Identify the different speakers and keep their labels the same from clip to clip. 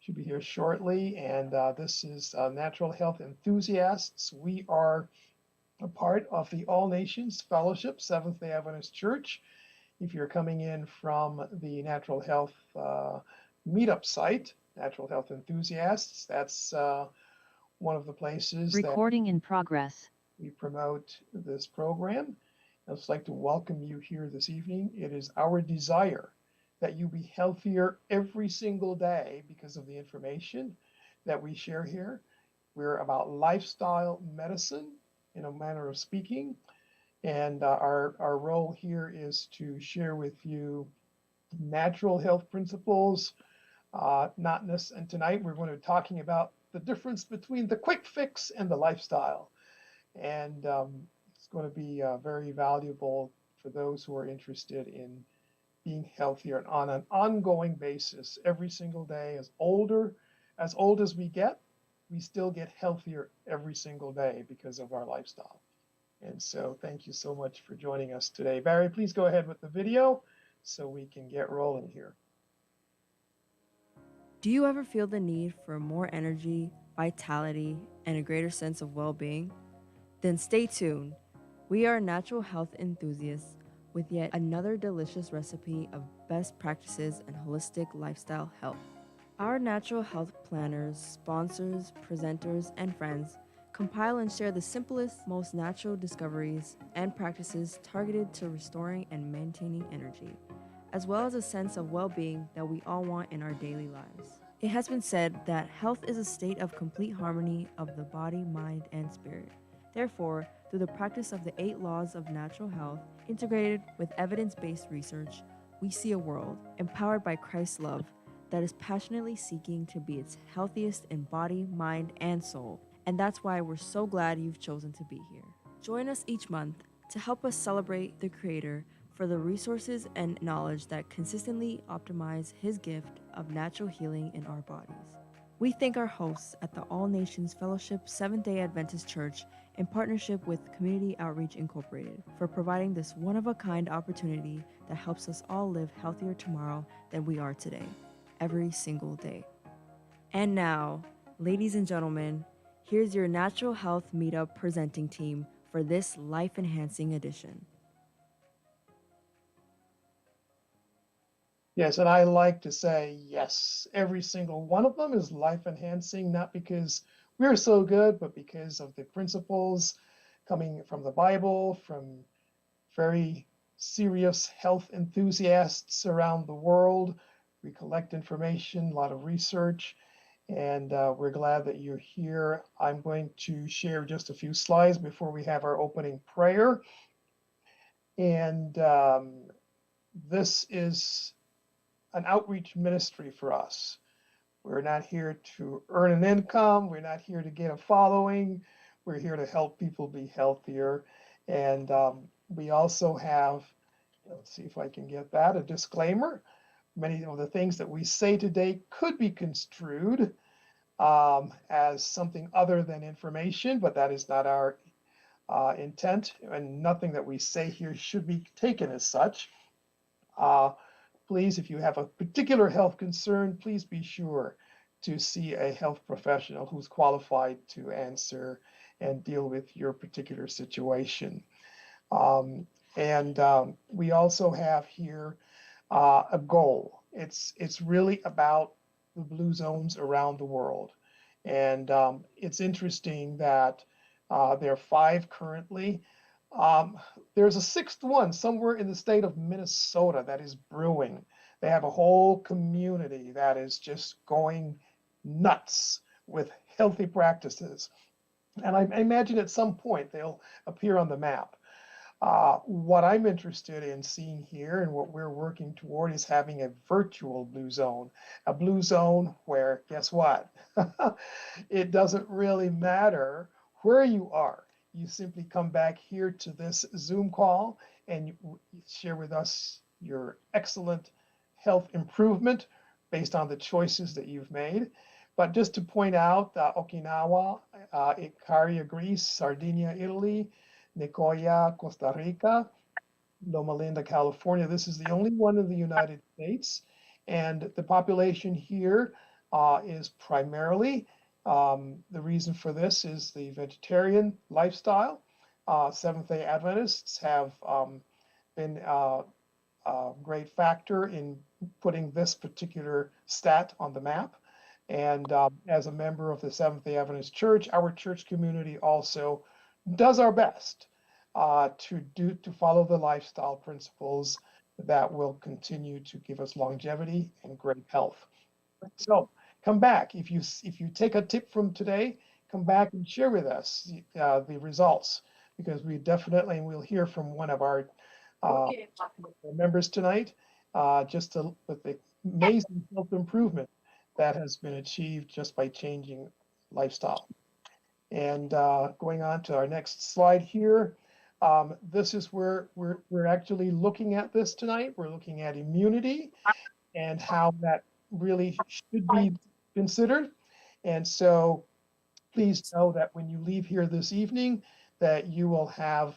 Speaker 1: Should be here shortly. And this is Natural Health Enthusiasts. We are a part of the All Nations Fellowship, Seventh-day Adventist Church. If you're coming in from the Natural Health meetup site, Natural Health Enthusiasts, that's one of the places that
Speaker 2: Recording in progress.
Speaker 1: we promote this program. I'd just like to welcome you here this evening. It is our desire that you be healthier every single day because of the information that we share here. We're about lifestyle medicine in a manner of speaking. And our role here is to share with you natural health principles. Not necessarily, and tonight we're going to be talking about the difference between the quick fix and the lifestyle. And it's going to be very valuable for those who are interested in being healthier on an ongoing basis every single day. As old as we get, we still get healthier every single day because of our lifestyle. And so thank you so much for joining us today. Barry, please go ahead with the video so we can get rolling here.
Speaker 3: Do you ever feel the need for more energy, vitality, and a greater sense of well being? Then stay tuned. We are natural health enthusiasts with yet another delicious recipe of best practices and holistic lifestyle health. Our natural health planners, sponsors, presenters, and friends compile and share the simplest, most natural discoveries and practices targeted to restoring and maintaining energy, as well as a sense of well being that we all want in our daily lives. It has been said that health is a state of complete harmony of the body, mind, and spirit. Therefore, through the practice of the 8 laws of natural health, integrated with evidence based research, we see a world empowered by Christ's love that is passionately seeking to be its healthiest in body, mind, and soul. And that's why we're so glad you've chosen to be here. Join us each month to help us celebrate the Creator for the resources and knowledge that consistently optimize His gift of natural healing in our bodies. We thank our hosts at the All Nations Fellowship Seventh-day Adventist Church in partnership with Community Outreach Incorporated for providing this one-of-a-kind opportunity that helps us all live healthier tomorrow than we are today, every single day. And now, ladies and gentlemen, here's your Natural Health Meetup presenting team for this life-enhancing edition.
Speaker 1: Yes, and I like to say, yes, every single one of them is life enhancing, not because we're so good, but because of the principles coming from the Bible, from very serious health enthusiasts around the world. We collect information, a lot of research, and we're glad that you're here. I'm going to share just a few slides before we have our opening prayer. And this is an outreach ministry for us. We're not here to earn an income. We're not here to get a following. We're here to help people be healthier. And we also have, let's see if I can get that, a disclaimer. Many of the things that we say today could be construed as something other than information, but that is not our intent, and nothing that we say here should be taken as such. Please, if you have a particular health concern, please be sure to see a health professional who's qualified to answer and deal with your particular situation. We also have here a goal. It's really about the blue zones around the world. And it's interesting that there are 5 currently. There's a 6th one somewhere in the state of Minnesota that is brewing. They have a whole community that is just going nuts with healthy practices. And I imagine at some point they'll appear on the map. What I'm interested in seeing here and what we're working toward is having a virtual blue zone, a blue zone where, guess what? It doesn't really matter where you are. You simply come back here to this Zoom call and you share with us your excellent health improvement based on the choices that you've made. But just to point out, Okinawa, Ikaria, Greece, Sardinia, Italy, Nicoya, Costa Rica, Loma Linda, California. This is the only one in the United States. And the population here is primarily, the reason for this is the vegetarian lifestyle. Seventh-day Adventists have been a great factor in putting this particular stat on the map. And as a member of the Seventh-day Adventist Church, our church community also does our best to follow the lifestyle principles that will continue to give us longevity and great health. So come back if you take a tip from today, come back and share with us the results, because we definitely will hear from one of our members tonight, with the amazing health improvement that has been achieved just by changing lifestyle. And going on to our next slide here, this is where we're actually looking at this tonight. We're looking at immunity and how that really should be considered. And so please know that when you leave here this evening, that you will have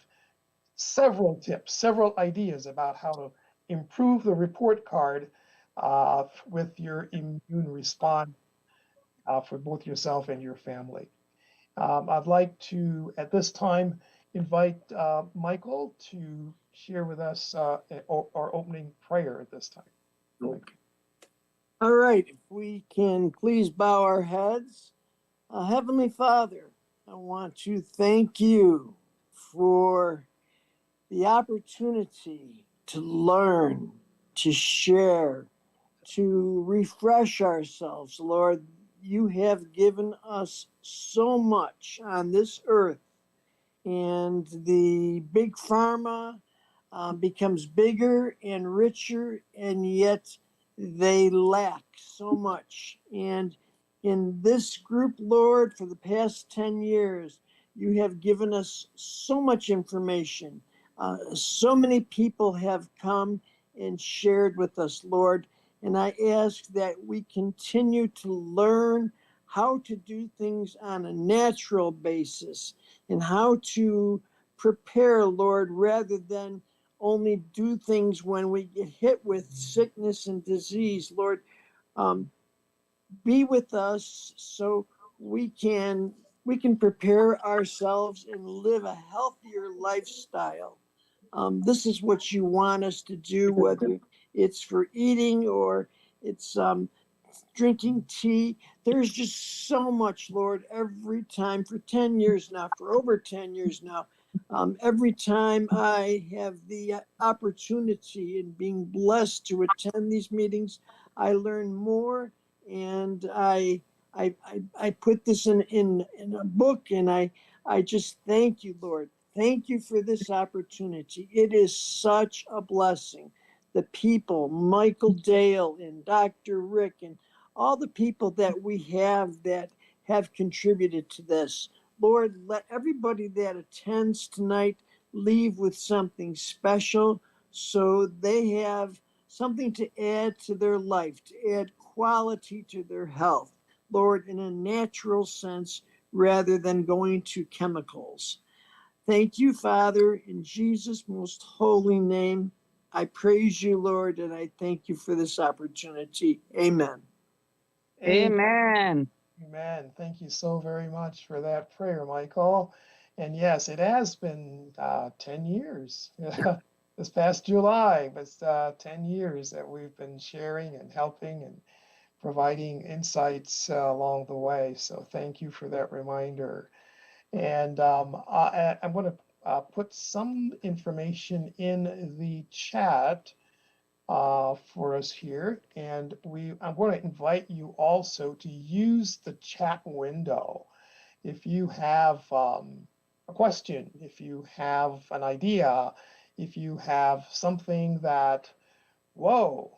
Speaker 1: several tips, several ideas about how to improve the report card with your immune response for both yourself and your family. I'd like to, at this time, invite Michael to share with us our opening prayer at this time.
Speaker 2: Okay. All right, if we can please bow our heads. Heavenly Father, I want to thank you for the opportunity to learn, to share, to refresh ourselves. Lord, you have given us so much on this earth, and the big pharma becomes bigger and richer, and yet they lack so much. And in this group, Lord, for the past 10 years, you have given us so much information. So many people have come and shared with us, Lord. And I ask that we continue to learn how to do things on a natural basis and how to prepare, Lord, rather than only do things when we get hit with sickness and disease. Lord, be with us so we can prepare ourselves and live a healthier lifestyle. This is what you want us to do, whether it's for eating or it's drinking tea. There's just so much, Lord, every time for 10 years now, for over 10 years now. Every time I have the opportunity and being blessed to attend these meetings, I learn more, and I put this in a book, and I just thank you, Lord. Thank you for this opportunity. It is such a blessing. The people, Michael Dale and Dr. Rick, and all the people that we have that have contributed to this. Lord, let everybody that attends tonight leave with something special so they have something to add to their life, to add quality to their health, Lord, in a natural sense rather than going to chemicals. Thank you, Father, in Jesus' most holy name. I praise you, Lord, and I thank you for this opportunity. Amen.
Speaker 4: Amen.
Speaker 1: Amen. Thank you so very much for that prayer, Michael. And yes, it has been 10 years. This past July was 10 years that we've been sharing and helping and providing insights along the way. So thank you for that reminder. And I'm going to put some information in the chat for us here. And I'm going to invite you also to use the chat window. If you have a question, if you have an idea, if you have something that, whoa,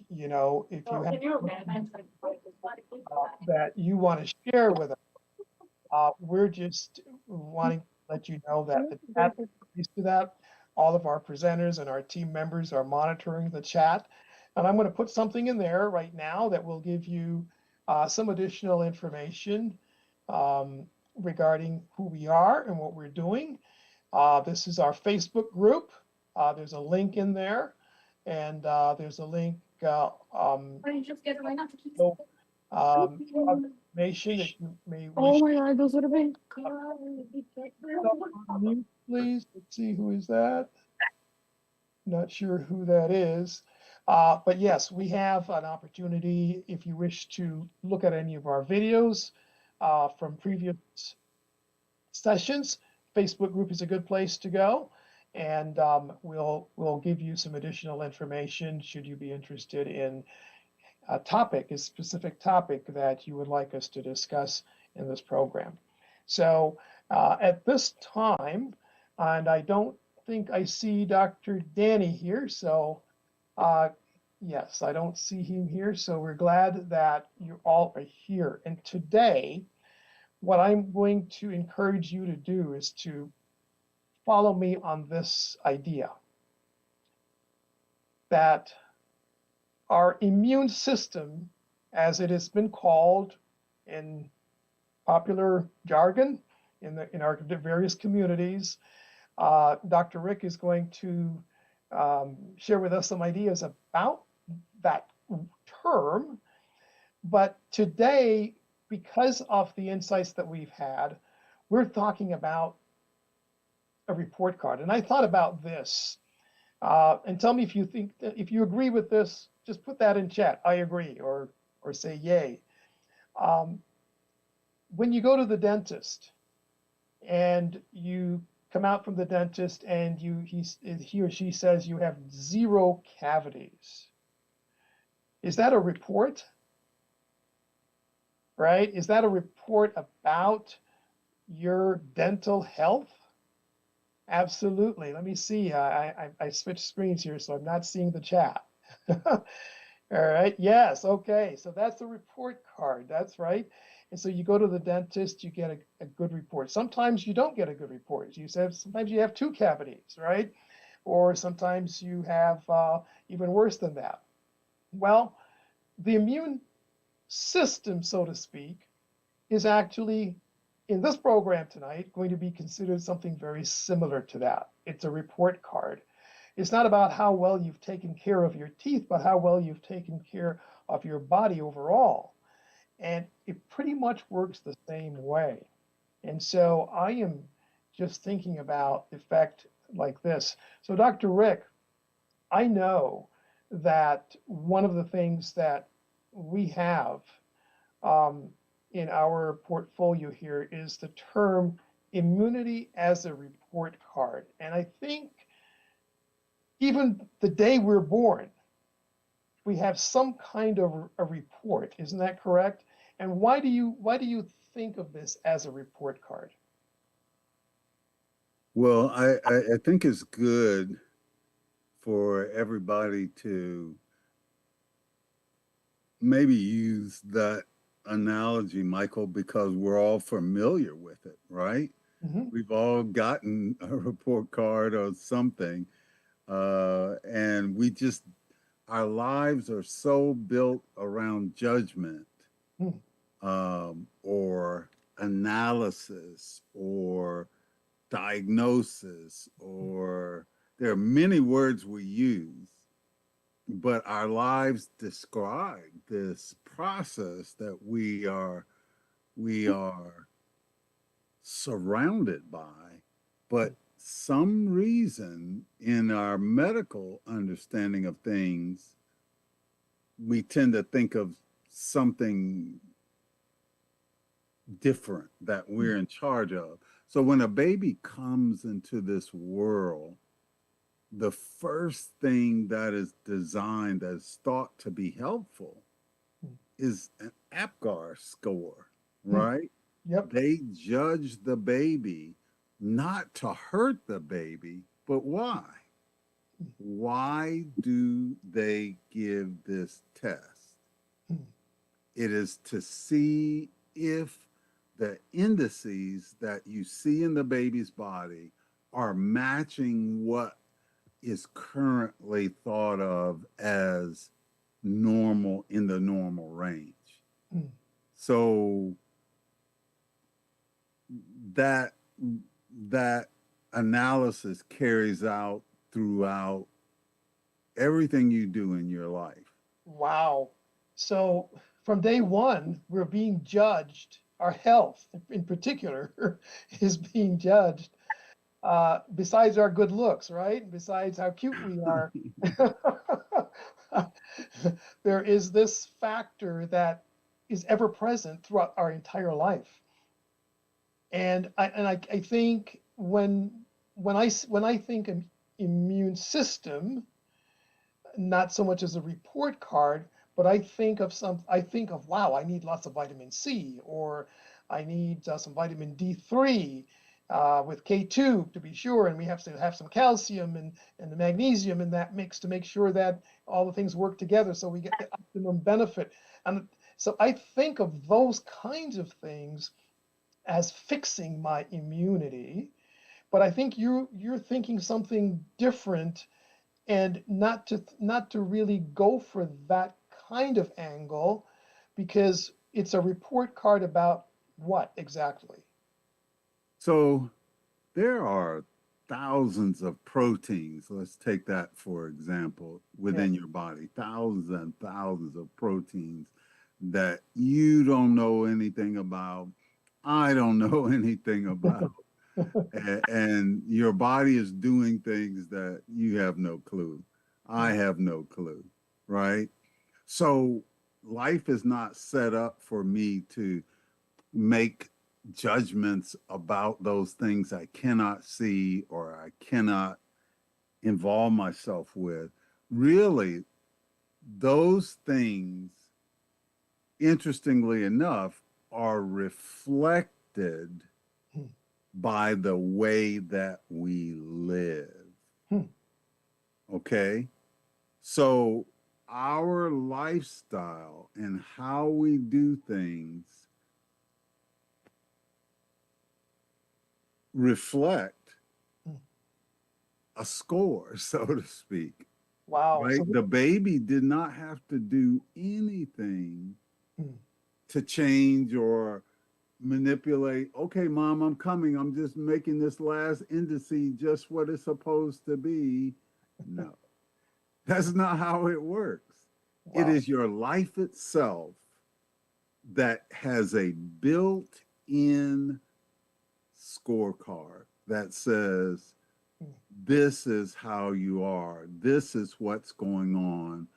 Speaker 1: you know, if you have that you want to share with us, we're just wanting to let you know that the chat is to that. All of our presenters and our team members are monitoring the chat. And I'm going to put something in there right now that will give you some additional information regarding who we are and what we're doing. This is our Facebook group. There's a link in there, and there's a link no, information that you may wish.
Speaker 4: Oh my God, those would have been
Speaker 1: Mute, please. Let's see, who is that? Not sure who that is. But yes, we have an opportunity if you wish to look at any of our videos from previous sessions. Facebook group is a good place to go, and we'll give you some additional information should you be interested in a specific topic that you would like us to discuss in this program. So at this time, and I don't think I see Dr. Danny here, so yes, I don't see him here, so we're glad that you all are here. And today, what I'm going to encourage you to do is to follow me on this idea that our immune system, as it has been called in popular jargon in our various communities, Dr. Rick is going to share with us some ideas about that term. But today, because of the insights that we've had, we're talking about a report card. And I thought about this, and tell me if you think, if you agree with this, just put that in chat. I agree, or say yay. When you go to the dentist and you come out from the dentist and he or she says you have 0 cavities, is that a report? Right? Is that a report about your dental health? Absolutely. Let me see. I switched screens here, so I'm not seeing the chat. All right. Yes. Okay. So that's a report card. That's right. And so you go to the dentist, you get a good report. Sometimes you don't get a good report. Sometimes you have 2 cavities, right? Or sometimes you have even worse than that. Well, the immune system, so to speak, is actually, in this program tonight, going to be considered something very similar to that. It's a report card. It's not about how well you've taken care of your teeth, but how well you've taken care of your body overall. And it pretty much works the same way. And so I am just thinking about the effect like this. So Dr. Rick, I know that one of the things that we have in our portfolio here is the term immunity as a report card. And I think even the day we're born, we have some kind of a report. Isn't that correct? And why do you think of this as a report card?
Speaker 5: Well, I think it's good for everybody to maybe use that analogy, Michael, because we're all familiar with it, right?
Speaker 1: Mm-hmm.
Speaker 5: We've all gotten a report card or something, and our lives are so built around judgment, or analysis, or diagnosis, or there are many words we use, but our lives describe this process that we are surrounded by, but some reason in our medical understanding of things, we tend to think of something different that we're in charge of. So when a baby comes into this world, the first thing that is designed, that is thought to be helpful, is an APGAR score, right?
Speaker 1: Yep.
Speaker 5: They judge the baby not to hurt the baby, but why? Why do they give this test? It is to see if the indices that you see in the baby's body are matching what is currently thought of as normal, in the normal range. So that analysis carries out throughout everything you do in your life.
Speaker 1: Wow. So from day one, we're being judged. Our health, in particular, is being judged. Besides our good looks, right? Besides how cute we are, there is this factor that is ever present throughout our entire life. And I think when I think of immune system, not so much as a report card, but I think of, wow, I need lots of vitamin C, or I need some vitamin D3 with K2 to be sure, and we have to have some calcium and the magnesium in that mix to make sure that all the things work together so we get the optimum benefit. And so I think of those kinds of things as fixing my immunity, but I think you're thinking something different, and not to really go for that kind of angle, because it's a report card about what exactly?
Speaker 5: So there are thousands of proteins. Let's take that for example,
Speaker 1: Yeah.
Speaker 5: within your body, thousands and thousands of proteins that you don't know anything about. I don't know anything about. And your body is doing things that you have no clue. I have no clue, right? So life is not set up for me to make judgments about those things I cannot see or I cannot involve myself with. Really, those things, interestingly enough, are reflected
Speaker 1: Hmm.
Speaker 5: by the way that we live.
Speaker 1: Hmm.
Speaker 5: Okay. So our lifestyle and how we do things reflect
Speaker 1: Hmm.
Speaker 5: a score, so to speak,
Speaker 1: Wow.
Speaker 5: right?
Speaker 1: So
Speaker 5: The baby did not have to do anything
Speaker 1: hmm.
Speaker 5: to change or manipulate. Okay, mom, I'm coming. I'm just making this last indice just what it's supposed to be. No, that's not how it works. It
Speaker 1: Wow.
Speaker 5: is your life itself that has a built in scorecard that says,
Speaker 1: Hmm.
Speaker 5: this is how you are. This is what's going on.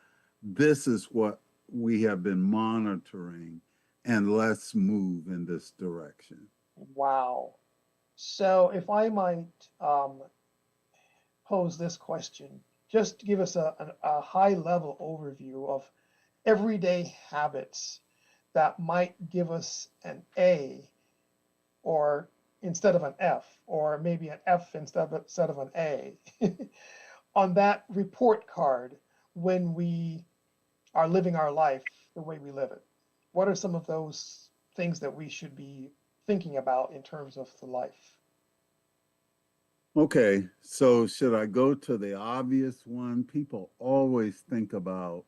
Speaker 5: This is what we have been monitoring. And let's move in this direction.
Speaker 1: Wow. So if I might pose this question, just give us a high level overview of everyday habits that might give us an A, or instead of an F, or maybe an F instead of an A on that report card when we are living our life the way we live it. What are some of those things that we should be thinking about in terms of the life?
Speaker 5: Okay, so should I go to the obvious one? People always think about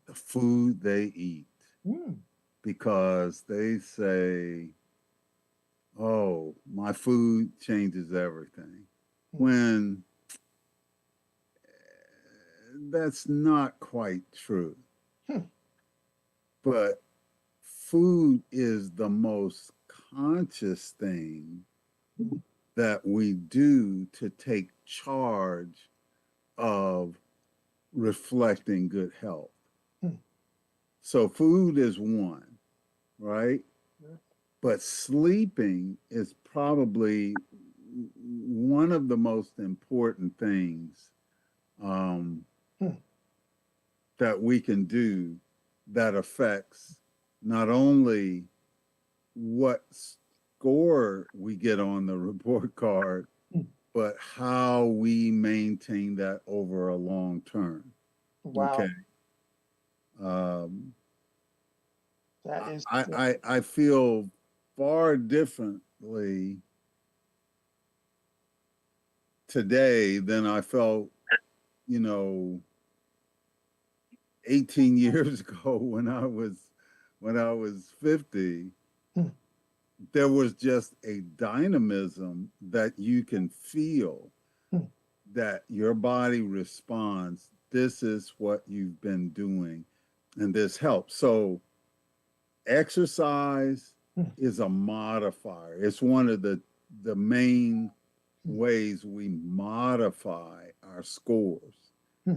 Speaker 5: the food they eat
Speaker 1: Hmm.
Speaker 5: because they say, oh, my food changes everything.
Speaker 1: Hmm.
Speaker 5: When that's not quite true.
Speaker 1: Hmm.
Speaker 5: But food is the most conscious thing
Speaker 1: Hmm.
Speaker 5: that we do to take charge of reflecting good health.
Speaker 1: Hmm.
Speaker 5: So food is one, right?
Speaker 1: Hmm.
Speaker 5: But sleeping is probably one of the most important things um,
Speaker 1: Hmm.
Speaker 5: that we can do that affects not only what score we get on the report card,
Speaker 1: Hmm.
Speaker 5: but how we maintain that over a long term. Okay.
Speaker 1: Wow,
Speaker 5: Um,
Speaker 1: that is,
Speaker 5: I feel far differently today than I felt, you know, 18 years ago when I was 50.
Speaker 1: hmm.
Speaker 5: There was just a dynamism that you can feel
Speaker 1: Hmm.
Speaker 5: that your body responds. This is what you've been doing. and this helps. So exercise
Speaker 1: Hmm.
Speaker 5: is a modifier. It's one of the main ways we modify our scores.
Speaker 1: Hmm.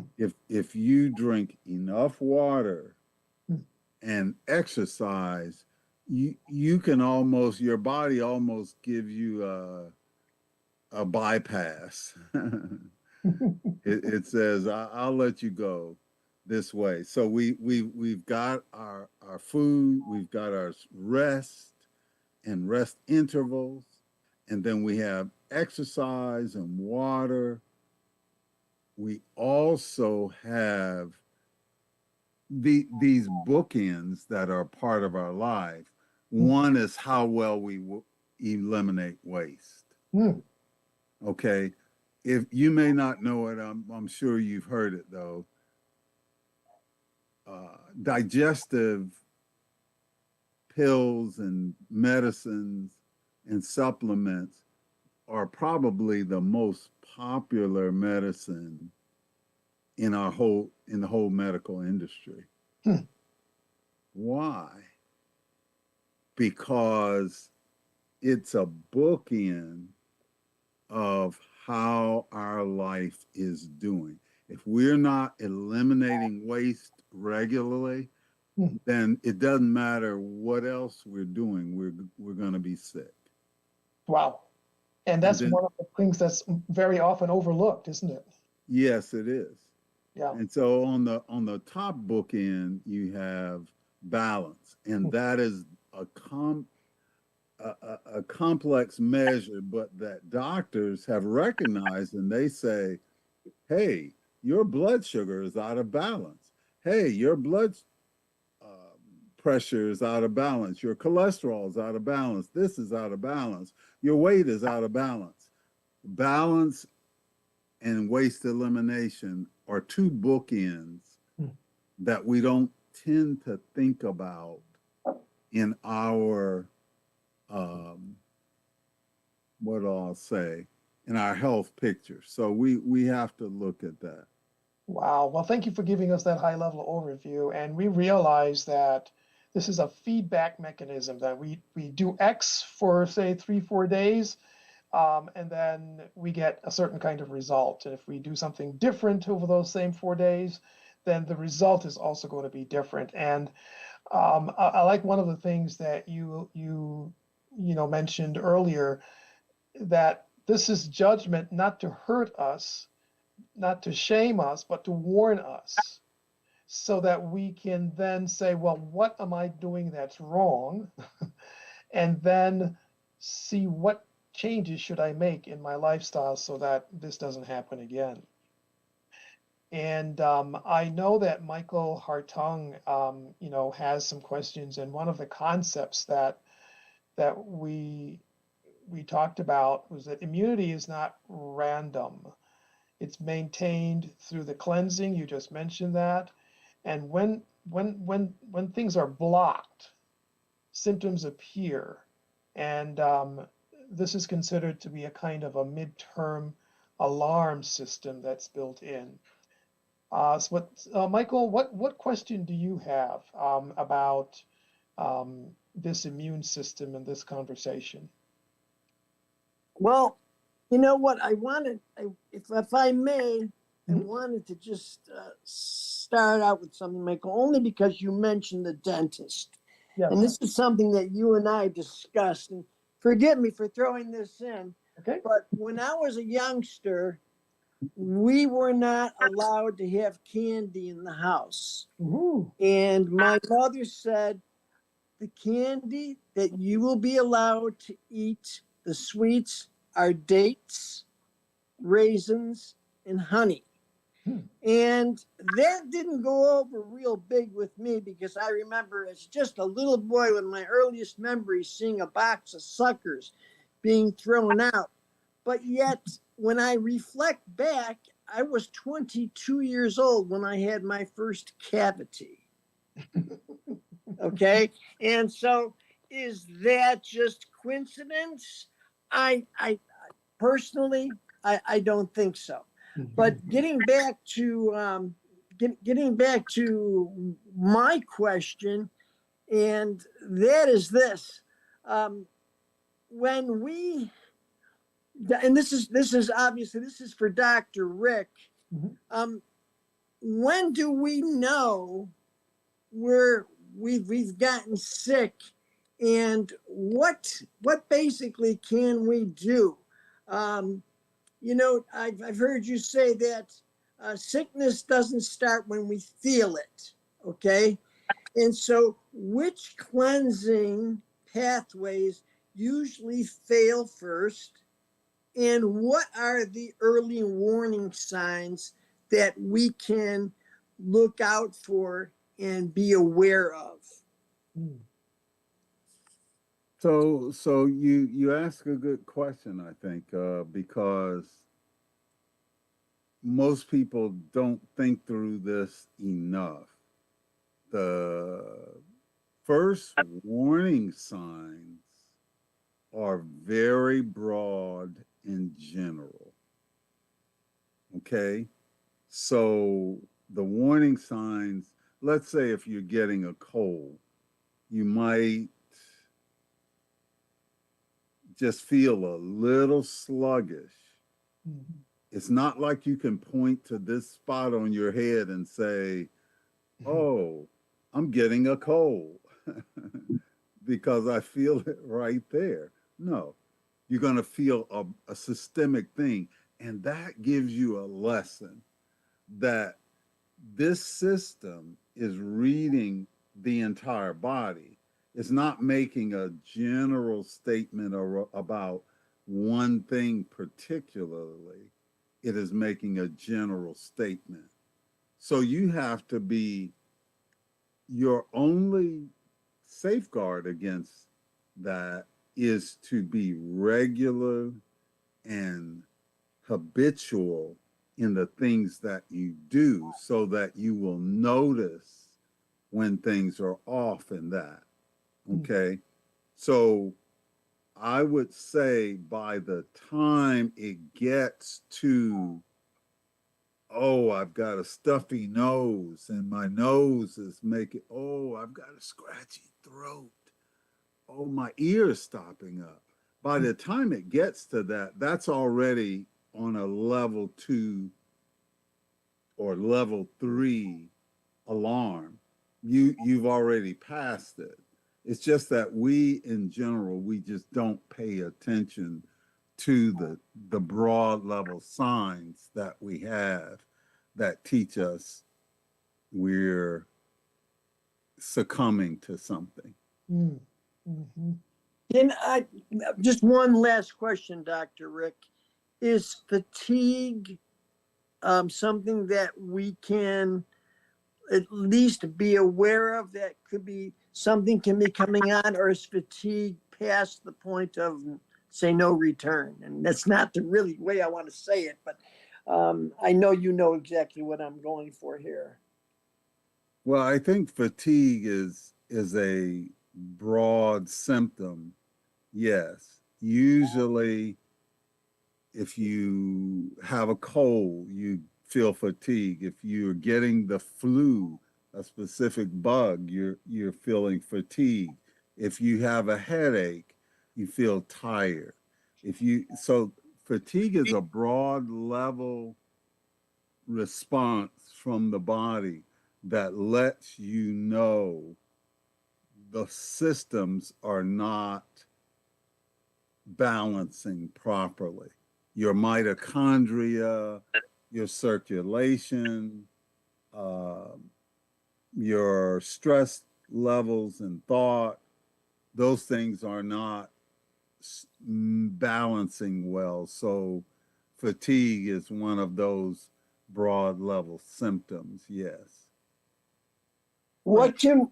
Speaker 5: If you drink enough water
Speaker 1: Hmm.
Speaker 5: and exercise, you can almost, your body almost give you a bypass. It says, I'll let you go this way. So we've got our food, we've got our rest and rest intervals, and then we have exercise and water. We also have these bookends that are part of our life. One is how well we eliminate waste.
Speaker 1: Hmm.
Speaker 5: Okay. If you may not know it, I'm sure you've heard it though. Digestive pills and medicines and supplements are probably the most popular medicine in the whole medical industry.
Speaker 1: Hmm.
Speaker 5: Why? Because it's a bookend of how our life is doing. If we're not eliminating waste regularly,
Speaker 1: Hmm.
Speaker 5: then it doesn't matter what else we're doing, we're going to be sick.
Speaker 1: Wow. And
Speaker 5: And
Speaker 1: that's
Speaker 5: then,
Speaker 1: one of the things that's very often overlooked, isn't it?
Speaker 5: yes, it is.
Speaker 1: Yeah.
Speaker 5: And so on the top bookend, you have balance, and that is a complex measure, but that doctors have recognized, and they say, hey, your blood sugar is out of balance. Hey, your blood pressure is out of balance. Your cholesterol is out of balance. This is out of balance. Your weight is out of balance. Balance and waste elimination are two bookends
Speaker 1: Hmm.
Speaker 5: that we don't tend to think about in our what I'll say, in our health picture. So we have to look at that.
Speaker 1: Wow. Well, thank you for giving us that high level overview. And we realize that this is a feedback mechanism that we do X for say 3-4 days, and then we get a certain kind of result. And if we do something different over those same 4 days, then the result is also going to be different. And I like one of the things that you mentioned earlier, that this is judgment not to hurt us, not to shame us, but to warn us, so that we can then say, well, what am I doing that's wrong? And then see what changes should I make in my lifestyle so that this doesn't happen again. And I know that Michael Hartung, has some questions. And one of the concepts that we talked about was that immunity is not random. It's maintained through the cleansing. You just mentioned that. And when things are blocked, symptoms appear, and this is considered to be a kind of a midterm alarm system that's built in. Michael, what question do you have about this immune system in this conversation?
Speaker 2: Well, you know what? If I may, I
Speaker 1: Mhm.
Speaker 2: wanted to just start out with something, Michael, only because you mentioned the dentist. And
Speaker 1: Yes.
Speaker 2: this is something that you and I discussed. And forgive me for throwing this in,
Speaker 1: Okay.
Speaker 2: but when I was a youngster, we were not allowed to have candy in the house.
Speaker 1: Ooh.
Speaker 2: And my mother said, the candy that you will be allowed to eat, the sweets, are dates, raisins, and honey.
Speaker 1: Hmm.
Speaker 2: And that didn't go over real big with me because I remember as just a little boy, one of my earliest memories, seeing a box of suckers being thrown out. But yet, when I reflect back, I was 22 years old when I had my first cavity. Okay. And so, is that just coincidence? I personally, I don't think so. But getting back to getting back to my question, and that is this. When we, and this is obviously, this is for Dr. Rick.
Speaker 1: Mhm.
Speaker 2: When do we know we've gotten sick, and what basically can we do? You know, I've heard you say that sickness doesn't start when we feel it. Okay, and so which cleansing pathways usually fail first, and what are the early warning signs that we can look out for and be aware of?
Speaker 1: Mm.
Speaker 5: So you ask a good question, I think, because most people don't think through this enough. The first warning signs are very broad in general. Okay. So the warning signs, let's say if you're getting a cold, you might just feel a little sluggish.
Speaker 1: Mhm.
Speaker 5: It's not like you can point to this spot on your head and say, oh, I'm getting a cold because I feel it right there. No, you're going to feel a systemic thing. And that gives you a lesson that this system is reading the entire body. It's not making a general statement about one thing particularly. It is making a general statement. So you have to be your only safeguard against that is to be regular and habitual in the things that you do so that you will notice when things are off in that. Okay. So I would say by the time it gets to, oh, I've got a stuffy nose and my nose is making, oh, I've got a scratchy throat. Oh, my ear's stopping up. By the time it gets to that, that's already on a level 2 or level 3 alarm. You've already passed it. It's just that we in general, we just don't pay attention to the broad level signs that we have that teach us we're succumbing to something.
Speaker 1: Mm. Mhm.
Speaker 2: Can I, just one last question, Dr. Rick. Is fatigue something that we can at least be aware of, that could be something can be coming on, or is fatigue past the point of, say, no return? And that's not the really way I want to say it, but I know you know exactly what I'm going for here.
Speaker 5: Well, I think fatigue is a broad symptom. Yes. Usually if you have a cold, you feel fatigue. If you're getting the flu, a specific bug, you're feeling fatigue. If you have a headache, you feel tired. If you so fatigue is a broad level response from the body that lets you know the systems are not balancing properly. Your mitochondria, your circulation, uh, your stress levels and thought, those things are not balancing well. So fatigue is one of those broad level symptoms, yes.
Speaker 2: What can,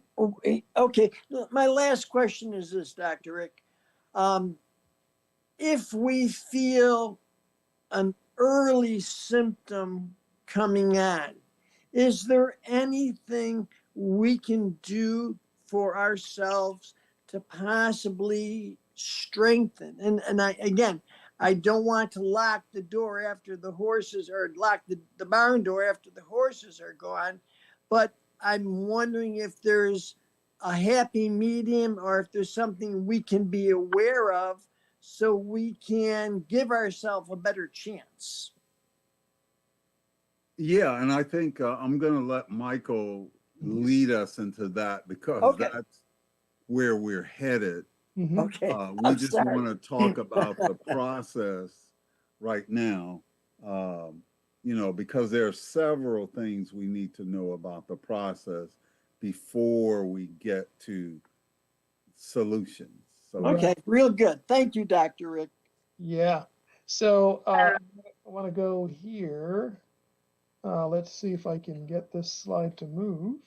Speaker 2: okay, my last question is this, Dr. Rick. Um, if we feel an early symptom coming on, is there anything we can do for ourselves to possibly strengthen? And I, again, I don't want to lock the door after the horses, or lock the barn door after the horses are gone. But I'm wondering if there's a happy medium, or if there's something we can be aware of so we can give ourselves a better chance.
Speaker 5: Yeah, and I think I'm going to let Michael lead us into that, because
Speaker 2: Okay.
Speaker 5: that's where we're headed.
Speaker 1: Mhm.
Speaker 2: Okay.
Speaker 5: We
Speaker 2: I'm
Speaker 5: just
Speaker 2: sorry.
Speaker 5: want to talk about the process right now, you know, because there are several things we need to know about the process before we get to solutions. So,
Speaker 2: Okay, real good. Thank you, Dr. Rick.
Speaker 1: Yeah. So I want to go here. Let's see if I can get this slide to move.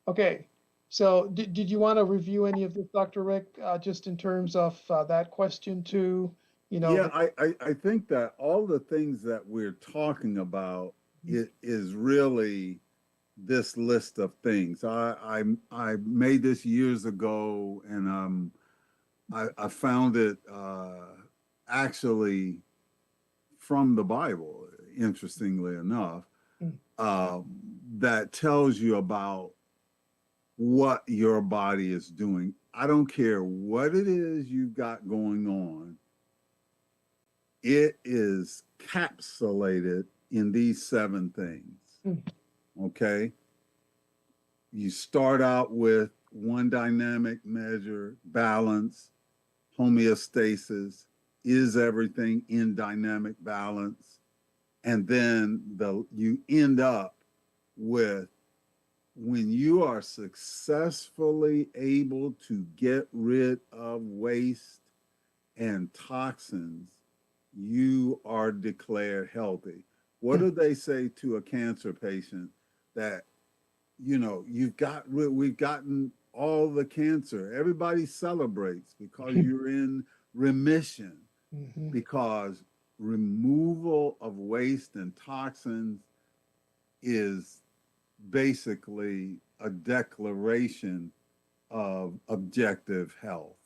Speaker 1: Okay. So did you want to review any of this, Dr. Rick, just in terms of that question too? You know,
Speaker 5: yeah, I think that all the things that we're talking about is really this list of things. I made this years ago, and I found it actually from the Bible, interestingly enough,
Speaker 1: Mm.
Speaker 5: that tells you about what your body is doing. I don't care what it is you've got going on, it is capsulated in these 7 things.
Speaker 1: Mm.
Speaker 5: Okay. You start out with one dynamic measure, balance, homeostasis. Is everything in dynamic balance? And then you end up with, when you are successfully able to get rid of waste and toxins, you are declared healthy. What do they say to a cancer patient? That, you know, we've gotten all the cancer. Everybody celebrates because you're in remission,
Speaker 1: Mhm.
Speaker 5: because removal of waste and toxins is basically a declaration of objective health.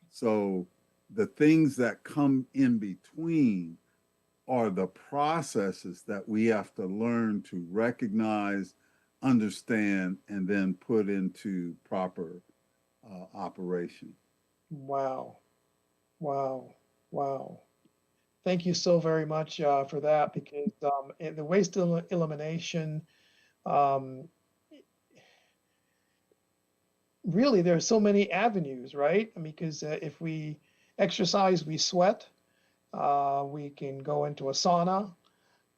Speaker 5: So the things that come in between are the processes that we have to learn to recognize, understand, and then put into proper operation.
Speaker 1: Wow. Wow. Wow. Thank you so very much for that, because the waste elimination, um, really, there are so many avenues, right? I mean, because if we exercise, we sweat. We can go into a sauna.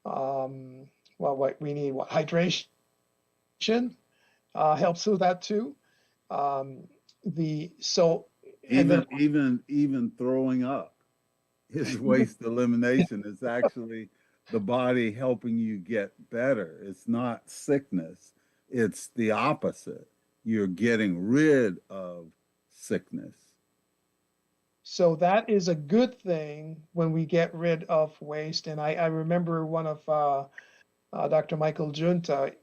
Speaker 1: Well, what we need, what, hydration helps with that too. Um, the so and then
Speaker 5: Even throwing up is waste elimination. It's actually the body helping you get better. It's not sickness. It's the opposite. You're getting rid of sickness.
Speaker 1: so that is a good thing when we get rid of waste. And I remember one of Dr. Michael Junta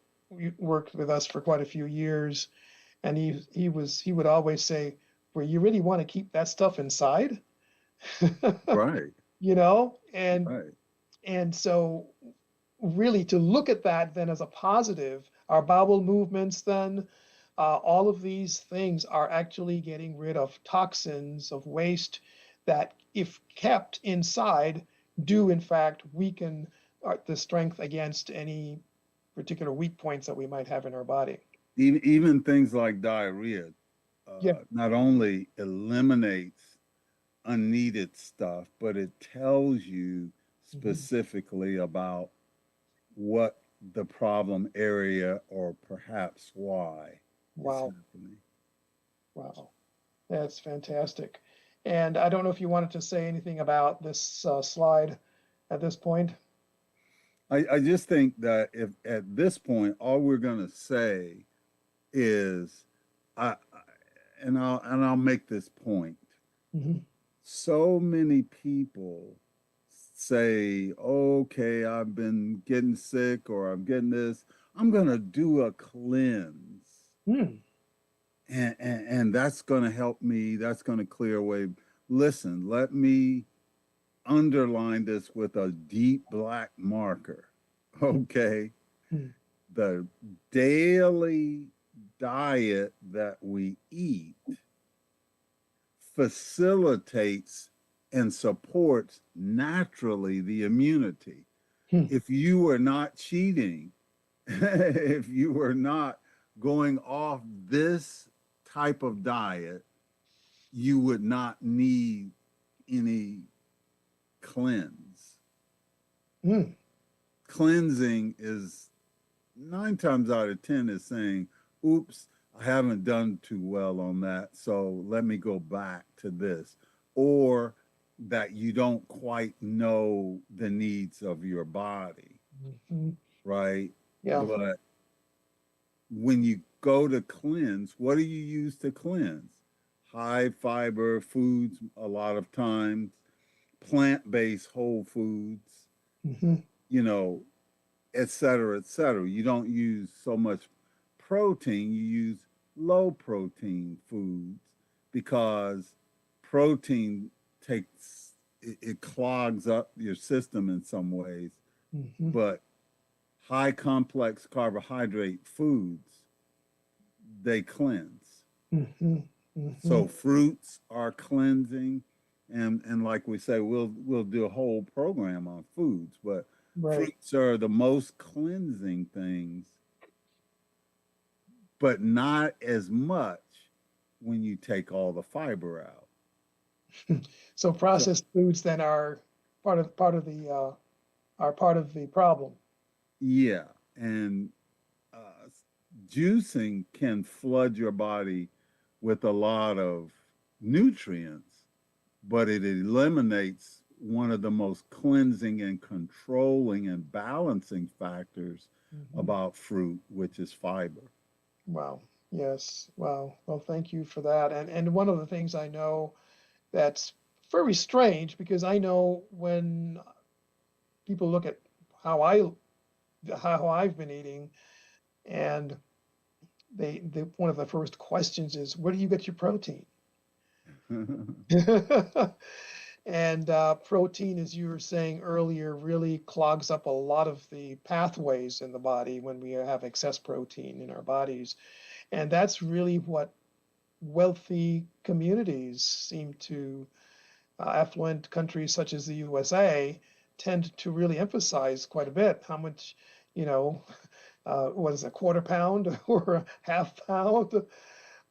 Speaker 1: worked with us for quite a few years, and he would always say, "Well, you really want to keep that stuff inside?"
Speaker 5: Right.
Speaker 1: You know, and
Speaker 5: Right.
Speaker 1: and so really to look at that then as a positive, our bowel movements then, all of these things are actually getting rid of toxins, of waste that, if kept inside, do in fact weaken the strength against any particular weak points that we might have in our body.
Speaker 5: Even things like diarrhea
Speaker 1: Yeah.
Speaker 5: not only eliminates unneeded stuff, but it tells you
Speaker 1: Mhm.
Speaker 5: specifically about what the problem area, or perhaps why it's
Speaker 1: Wow.
Speaker 5: happening.
Speaker 1: Wow. That's fantastic. And I don't know if you wanted to say anything about this slide at this point.
Speaker 5: I just think that if at this point all we're going to say is, I, and I'll make this point.
Speaker 1: Mhm.
Speaker 5: So many people say, okay, I've been getting sick, or I'm getting this. I'm going to do a cleanse.
Speaker 1: Hmm.
Speaker 5: And that's going to help me. That's going to clear away. Listen, let me underline this with a deep black marker. Okay.
Speaker 1: Hmm.
Speaker 5: The daily diet that we eat facilitates and supports naturally the immunity.
Speaker 1: Hmm.
Speaker 5: If you were not cheating, if you were not going off this type of diet, you would not need any cleanse.
Speaker 1: Hmm.
Speaker 5: Cleansing is 9 times out of 10 is saying, oops, I haven't done too well on that. So let me go back to this. Or that you don't quite know the needs of your body,
Speaker 1: Mhm.
Speaker 5: right?
Speaker 1: Yeah.
Speaker 5: But when you go to cleanse, what do you use to cleanse? High fiber foods, a lot of times, plant based whole foods,
Speaker 1: Mhm.
Speaker 5: you know, et cetera, et cetera. You don't use so much protein, you use low protein foods because protein it clogs up your system in some ways,
Speaker 1: Mhm.
Speaker 5: but high complex carbohydrate foods, they cleanse.
Speaker 1: Mhm. Mhm.
Speaker 5: So fruits are cleansing, and like we say, we'll do a whole program on foods, but
Speaker 1: Right.
Speaker 5: fruits are the most cleansing things, but not as much when you take all the fiber out.
Speaker 1: So
Speaker 5: So
Speaker 1: processed foods then are part of the problem.
Speaker 5: yeah, and uh, juicing can flood your body with a lot of nutrients, but it eliminates one of the most cleansing and controlling and balancing factors
Speaker 1: Mhm.
Speaker 5: about fruit, which is fiber.
Speaker 1: Wow. Yes. Wow. Well, thank you for that. And one of the things I know that's very strange because I know when people look at how I've been eating, and they one of the first questions is, where do you get your protein? And protein, as you were saying earlier, really clogs up a lot of the pathways in the body when we have excess protein in our bodies. And that's really what wealthy communities seem to, affluent countries such as the USA, tend to really emphasize quite a bit. How much, you know, what is a quarter pound or a half pound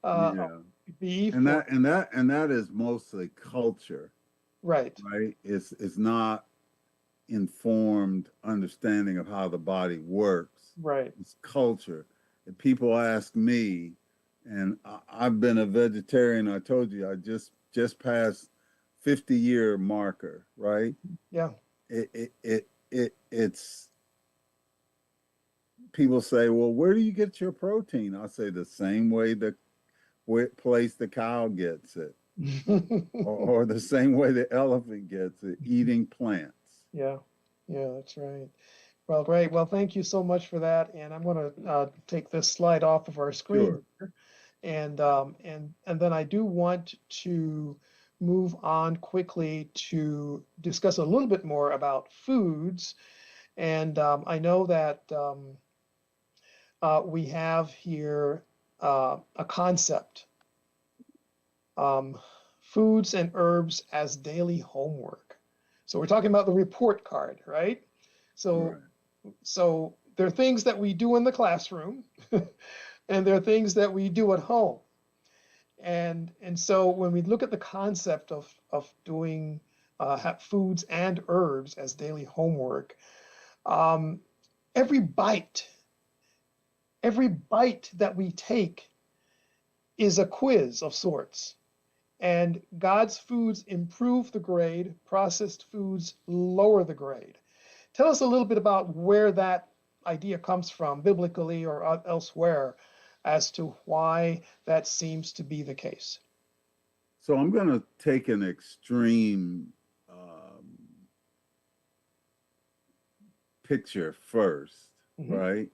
Speaker 1: of
Speaker 5: Yeah.
Speaker 1: beef
Speaker 5: And
Speaker 1: or,
Speaker 5: that is mostly culture,
Speaker 1: right,
Speaker 5: right? It's not informed understanding of how the body works.
Speaker 1: right.
Speaker 5: It's culture. And people ask me, and I've been a vegetarian. I told you I just passed 50-year marker, right?
Speaker 1: Yeah.
Speaker 5: It's people say, well, where do you get your protein? I say the same way the place the cow gets it, or the same way the elephant gets it, eating plants.
Speaker 1: Yeah, yeah, that's right. Well, great. Well, thank you so much for that. And I'm going to take this slide off of our screen
Speaker 5: Sure.
Speaker 1: here. And then I do want to move on quickly to discuss a little bit more about foods. And I know that we have here a concept, um, foods and herbs as daily homework. So we're talking about the report card, right? So
Speaker 5: Right.
Speaker 1: so there are things that we do in the classroom, and there are things that we do at home. And so when we look at the concept of doing foods and herbs as daily homework, um, every bite, every bite that we take is a quiz of sorts. And God's foods improve the grade, processed foods lower the grade. Tell us a little bit about where that idea comes from, biblically or elsewhere, as to why that seems to be the case.
Speaker 5: So I'm going to take an extreme picture first,
Speaker 1: Mhm.
Speaker 5: right?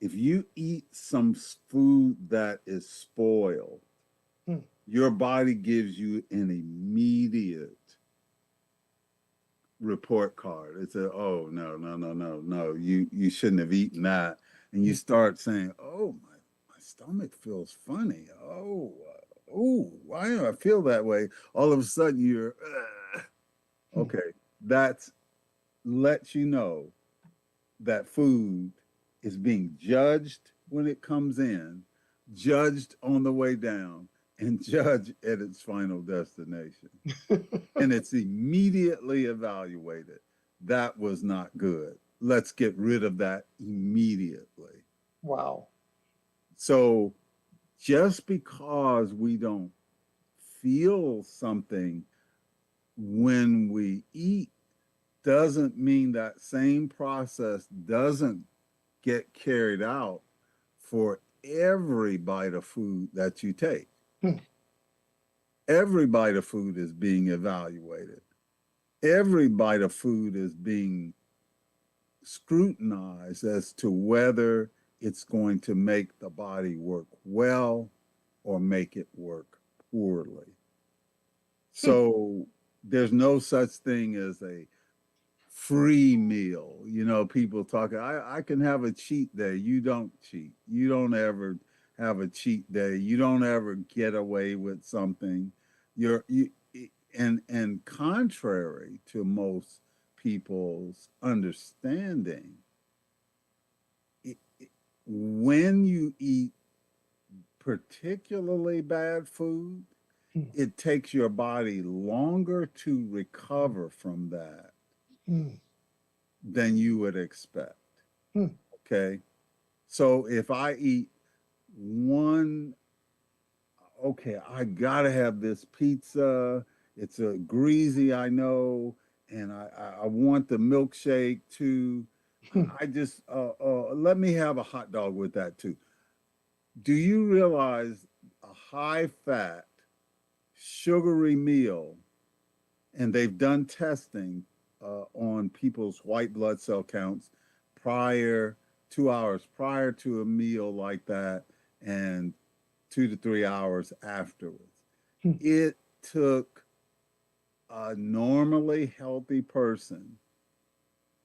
Speaker 5: If you eat some food that is spoiled,
Speaker 1: Hmm.
Speaker 5: your body gives you an immediate report card. It's a, oh, no, you shouldn't have eaten that. And you start saying, oh, my stomach feels funny. Oh, why do I feel that way? All of a sudden you're, okay, that's lets you know that food is being judged when it comes in, judged on the way down, and judged at its final destination. And it's immediately evaluated. That was not good. Let's get rid of that immediately.
Speaker 1: Wow.
Speaker 5: So just because we don't feel something when we eat doesn't mean that same process doesn't get carried out for every bite of food that you take. Every bite of food is being evaluated. Every bite of food is being scrutinized as to whether it's going to make the body work well or make it work poorly. So there's no such thing as a free meal. You know, people talk, I can have a cheat day. You don't cheat. You don't ever have a cheat day. You don't ever get away with something. And contrary to most people's understanding, when you eat particularly bad food, it takes your body longer to recover from that than you would expect. Okay. So if I eat one, okay, I gotta have this pizza. It's a greasy, I know, and I want the milkshake too. I just let me have a hot dog with that too. Do you realize a high fat, sugary meal, and they've done testing on people's white blood cell counts 2 hours prior to a meal like that, and 2 to 3 hours afterwards. It took a normally healthy person,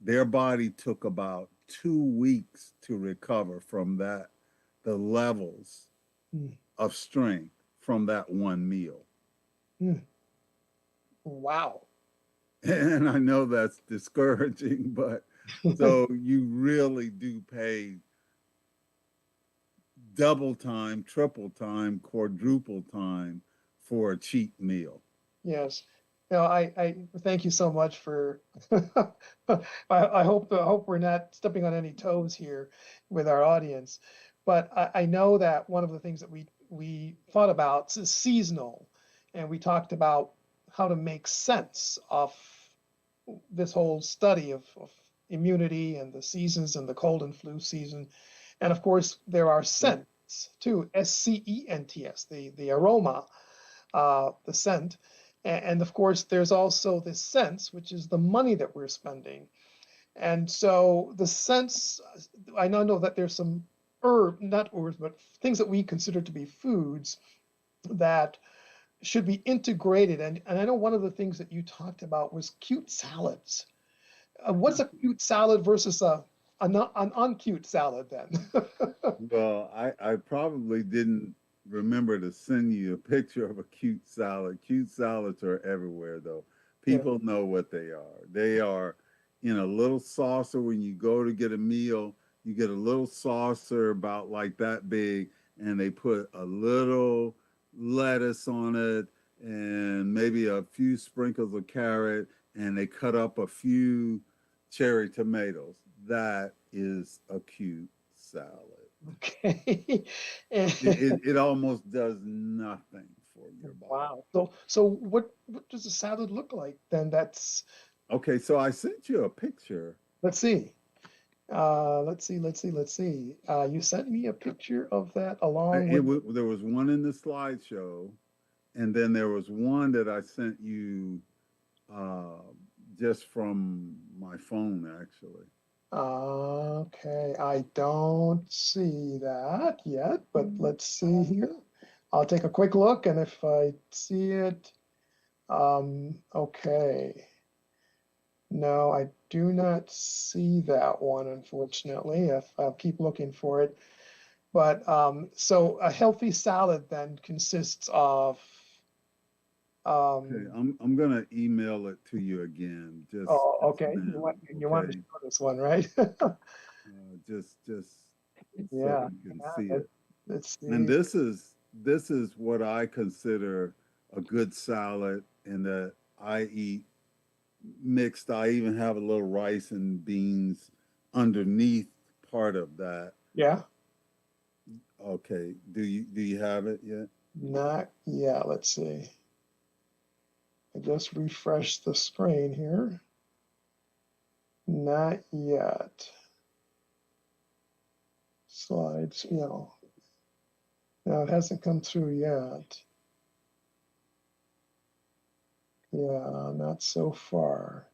Speaker 5: their body took about 2 weeks to recover from that, the levels of strength from that one meal.
Speaker 1: Wow.
Speaker 5: And I know that's discouraging, but so you really do pay double time, triple time, quadruple time for a cheap meal.
Speaker 1: Yes. No, I thank you so much for I hope we're not stepping on any toes here with our audience. But I know that one of the things that we thought about is seasonal, and we talked about how to make sense of this whole study of immunity and the seasons and the cold and flu season. And of course, there are scents too, SCENTS, the aroma, the scent. And of course, there's also the sense, which is the money that we're spending. And so the sense, I know that there's some not herbs, but things that we consider to be foods that should be integrated. And I know one of the things that you talked about was cute salads. What's a cute salad versus an uncute salad then?
Speaker 5: Well, I probably didn't remember to send you a picture of a cute salad. Cute salads are everywhere, though. People know what they are. They are in a little saucer. When you go to get a meal, you get a little saucer about like that big, and they put a little lettuce on it and maybe a few sprinkles of carrot, and they cut up a few cherry tomatoes. That is a cute salad.
Speaker 1: Okay.
Speaker 5: It almost does nothing for your body.
Speaker 1: Wow. So what does a salad look like then? That's
Speaker 5: okay. So I sent you a picture.
Speaker 1: Let's see. Let's see. You sent me a picture of that along with.
Speaker 5: There was one in the slideshow, and then there was one that I sent you just from my phone, actually.
Speaker 1: Okay, I don't see that yet, but let's see here. I'll take a quick look, and if I see it, okay. No, I do not see that one, unfortunately. If I'll keep looking for it. But so a healthy salad then consists of
Speaker 5: Okay,
Speaker 1: um,
Speaker 5: I'm gonna email it to you again,
Speaker 1: oh,
Speaker 5: just
Speaker 1: okay.
Speaker 5: now.
Speaker 1: You want to
Speaker 5: Okay,
Speaker 1: show this one, right?
Speaker 5: just so
Speaker 1: Yeah,
Speaker 5: you can
Speaker 1: yeah,
Speaker 5: see it.
Speaker 1: let's
Speaker 5: And
Speaker 1: see.
Speaker 5: this is what I consider a good salad, and that I eat mixed. I even have a little rice and beans underneath part of that.
Speaker 1: Yeah,
Speaker 5: Okay, do you have it yet?
Speaker 1: not yet. Let's see. I just refreshed the screen here. Not yet. Slides, no, it hasn't come through yet. Yeah, not so far.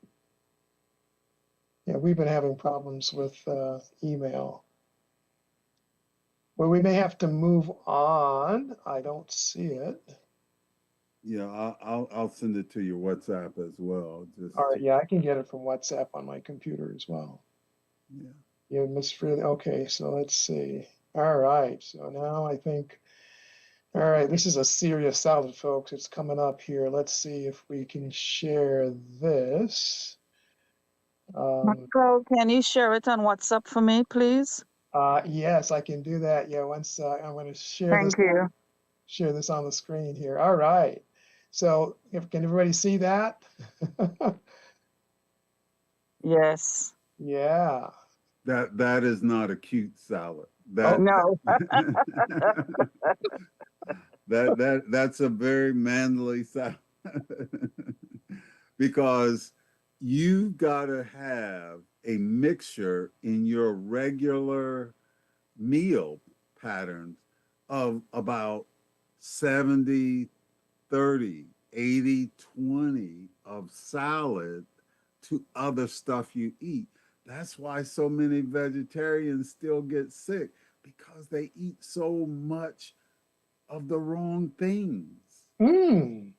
Speaker 1: Yeah, we've been having problems with email. Well, we may have to move on. I don't see it.
Speaker 5: Yeah, I'll send it to your WhatsApp as well.
Speaker 1: All
Speaker 5: Just
Speaker 1: right, yeah, I can get it from WhatsApp on my computer as well.
Speaker 5: yeah.
Speaker 1: Yeah, Miss Freely. Okay, so let's see. All right, so now I think, all right, this is a serious salad, folks. It's coming up here. Let's see if we can share this.
Speaker 4: Michael, can you share it on WhatsApp for me, please?
Speaker 1: Yes, I can do that. Yeah, once I'm going to
Speaker 4: Thank you.
Speaker 1: share this on the screen here. All right. So, can everybody see that?
Speaker 4: Yes.
Speaker 1: Yeah.
Speaker 5: That is not a cute salad.
Speaker 1: Oh,
Speaker 4: No.
Speaker 5: That's a very manly salad. Because you've got to have a mixture in your regular meal patterns of about 70, 30, 80, 20 of salad to other stuff you eat. That's why so many vegetarians still get sick, because they eat so much of the wrong things.
Speaker 1: mm,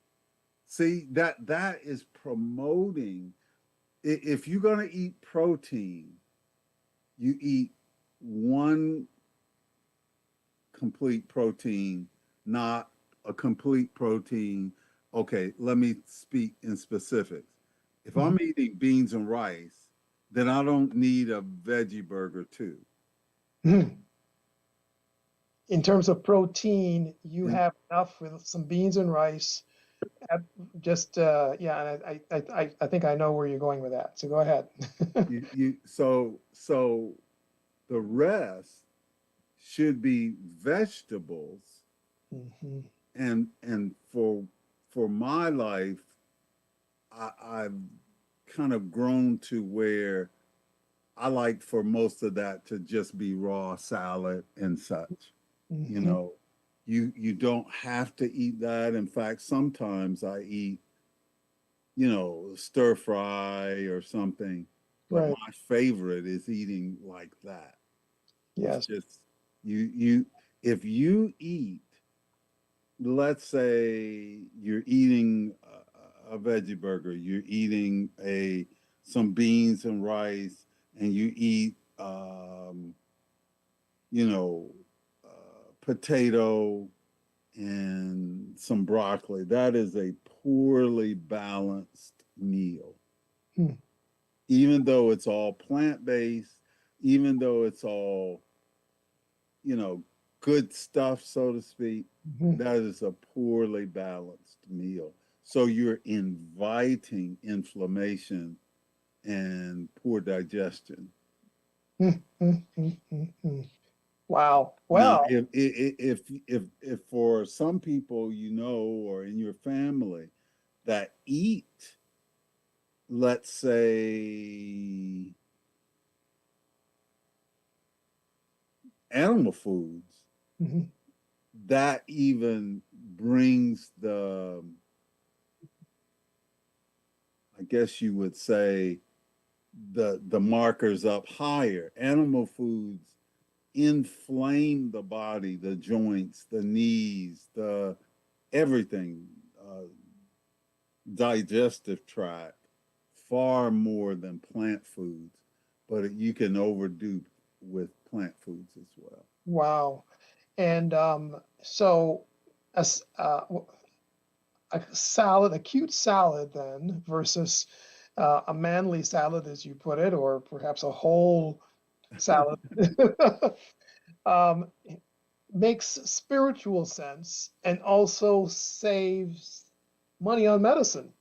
Speaker 5: See, that is promoting. If you're going to eat protein, you eat one complete protein, not a complete protein. Okay, let me speak in specifics. If I'm eating beans and rice, then I don't need a veggie burger too.
Speaker 1: mm. In terms of protein, you
Speaker 5: And
Speaker 1: have enough with some beans and rice. Just yeah, and I think I know where you're going with that. So go ahead.
Speaker 5: so the rest should be vegetables.
Speaker 1: Mhm.
Speaker 5: And for my life, I've kind of grown to where I like for most of that to just be raw salad and such. You
Speaker 1: Mhm.
Speaker 5: know, you don't have to eat that. In fact, sometimes I eat, stir fry or something, but
Speaker 1: Right.
Speaker 5: my favorite is eating like that. It's
Speaker 1: Yes.
Speaker 5: just you if you eat, let's say you're eating a veggie burger, you're eating a some beans and rice, and you eat you know potato and some broccoli. That is a poorly balanced meal.
Speaker 1: Hmm.
Speaker 5: Even though it's all plant-based, even though it's all, you know, good stuff, so to speak,
Speaker 1: Mhm.
Speaker 5: that is a poorly balanced meal. So you're inviting inflammation and poor digestion.
Speaker 1: Mm, mm, mm, mm, mm. Wow.
Speaker 5: Now,
Speaker 1: Well,
Speaker 5: if for some people or in your family that eat, let's say, animal foods,
Speaker 1: mhm.
Speaker 5: that even brings the, I guess you would say, the markers up higher. Animal foods inflame the body, the joints, the knees, the everything, digestive tract, far more than plant foods, but you can overdo with plant foods as well.
Speaker 1: Wow. And so a, s- a salad, a cute salad then versus a manly salad, as you put it, or perhaps a whole salad, um, makes spiritual sense and also saves money on medicine.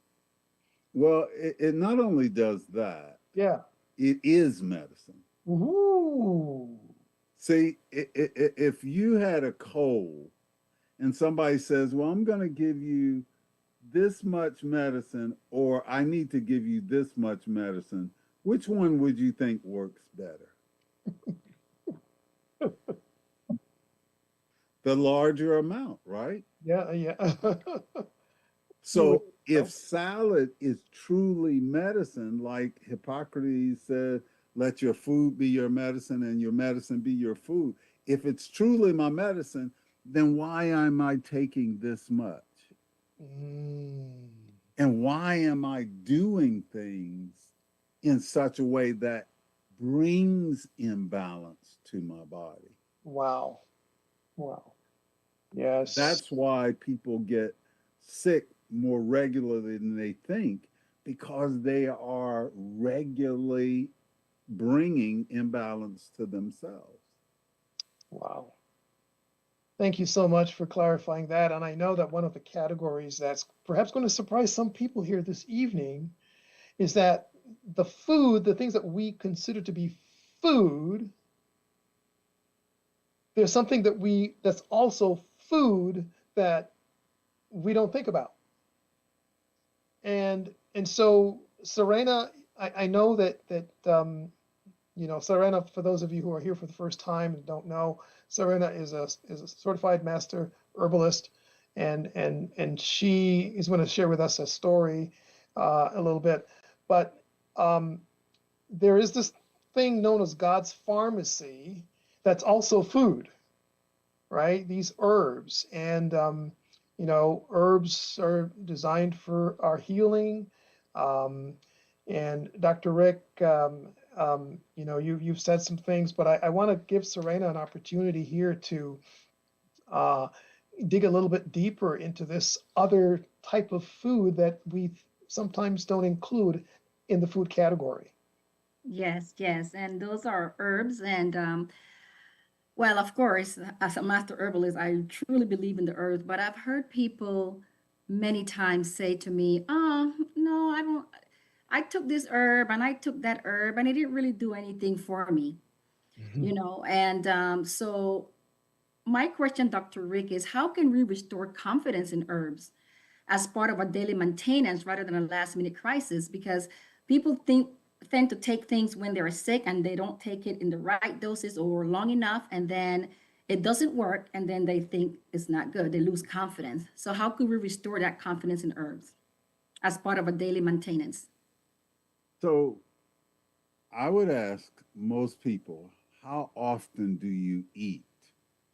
Speaker 5: Well, it not only does that,
Speaker 1: Yeah.
Speaker 5: it is medicine.
Speaker 1: Ooh.
Speaker 5: See, if you had a cold and somebody says, well, I'm going to give you this much medicine, or I need to give you this much medicine, which one would you think works better? The larger amount, right?
Speaker 1: Yeah, yeah.
Speaker 5: So if salad is truly medicine, like Hippocrates said, let your food be your medicine and your medicine be your food. If it's truly my medicine, then why am I taking this much?
Speaker 1: Mm,
Speaker 5: And why am I doing things in such a way that brings imbalance to my body?
Speaker 1: wow. Wow. Yes.
Speaker 5: That's why people get sick more regularly than they think, because they are regularly bringing imbalance to themselves.
Speaker 1: Wow. Thank you so much for clarifying that. And I know that one of the categories that's perhaps going to surprise some people here this evening is that the food, the things that we consider to be food, there's something that's also food that we don't think about. And so Serena, I know that Serena, for those of you who are here for the first time and don't know, Serena is a certified master herbalist, and she is going to share with us a story a little bit. But there is this thing known as God's pharmacy that's also food, right? These herbs, and herbs are designed for our healing. Um, and Dr. Rick, you've said some things, but I want to give Serena an opportunity here to dig a little bit deeper into this other type of food that we sometimes don't include in the food category.
Speaker 6: Yes, yes. And those are herbs. And well, of course, as a master herbalist, I truly believe in the earth. But I've heard people many times say to me, oh, no, I don't. I took this herb and I took that herb and it didn't really do anything for me, you know. And so, my question, Dr. Rick, is how can we restore confidence in herbs as part of a daily maintenance rather than a last minute crisis? Because people tend to take things when they're sick and they don't take it in the right doses or long enough, and then it doesn't work, and then they think it's not good. They lose confidence. So how could we restore that confidence in herbs as part of a daily maintenance?
Speaker 5: So I would ask most people, how often do you eat?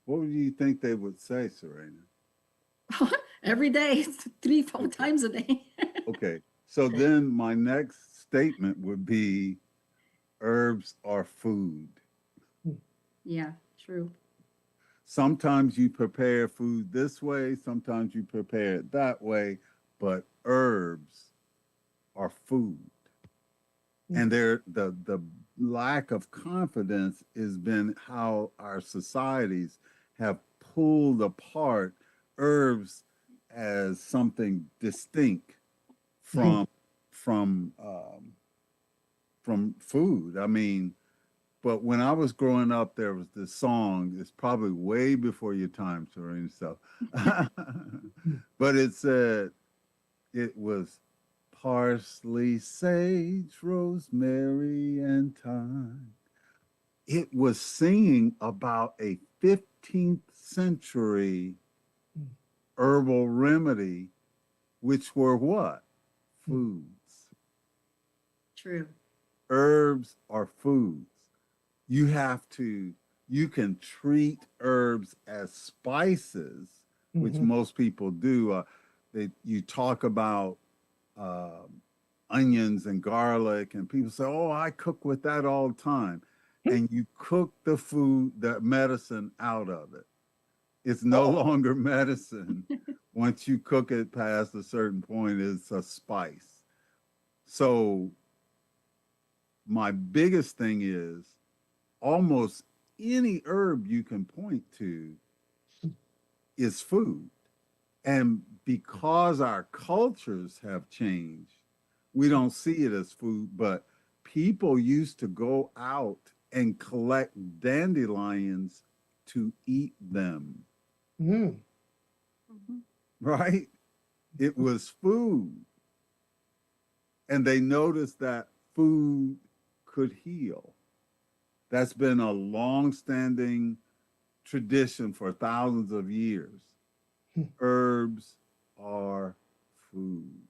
Speaker 5: What would you think they would say, Serena?
Speaker 6: Every day, 3, 4 times a day.
Speaker 5: Okay. So then my next statement would be herbs are food.
Speaker 6: Yeah, true.
Speaker 5: Sometimes you prepare food this way, sometimes you prepare it that way, but herbs are food. And the lack of confidence has been how our societies have pulled apart herbs as something distinct from from food. I mean, but when I was growing up, there was this song. It's probably way before your time, Serena. So, but it said it was parsley, sage, rosemary, and thyme. It was singing about a 15th century herbal remedy, which were what? Foods.
Speaker 6: True.
Speaker 5: Herbs are foods. You can treat herbs as spices, which most people do. You talk about onions and garlic, and people say, "Oh, I cook with that all the time," and you cook the food, the medicine out of it. It's no
Speaker 1: Oh.
Speaker 5: longer medicine. Once you cook it past a certain point, it's a spice. So my biggest thing is almost any herb you can point to is food. And because our cultures have changed, we don't see it as food, but people used to go out and collect dandelions to eat them,
Speaker 1: Mm.
Speaker 4: Mhm.
Speaker 5: right? It was food. And they noticed that food could heal. That's been a long-standing tradition for thousands of years.
Speaker 1: Hmm.
Speaker 5: Herbs are food.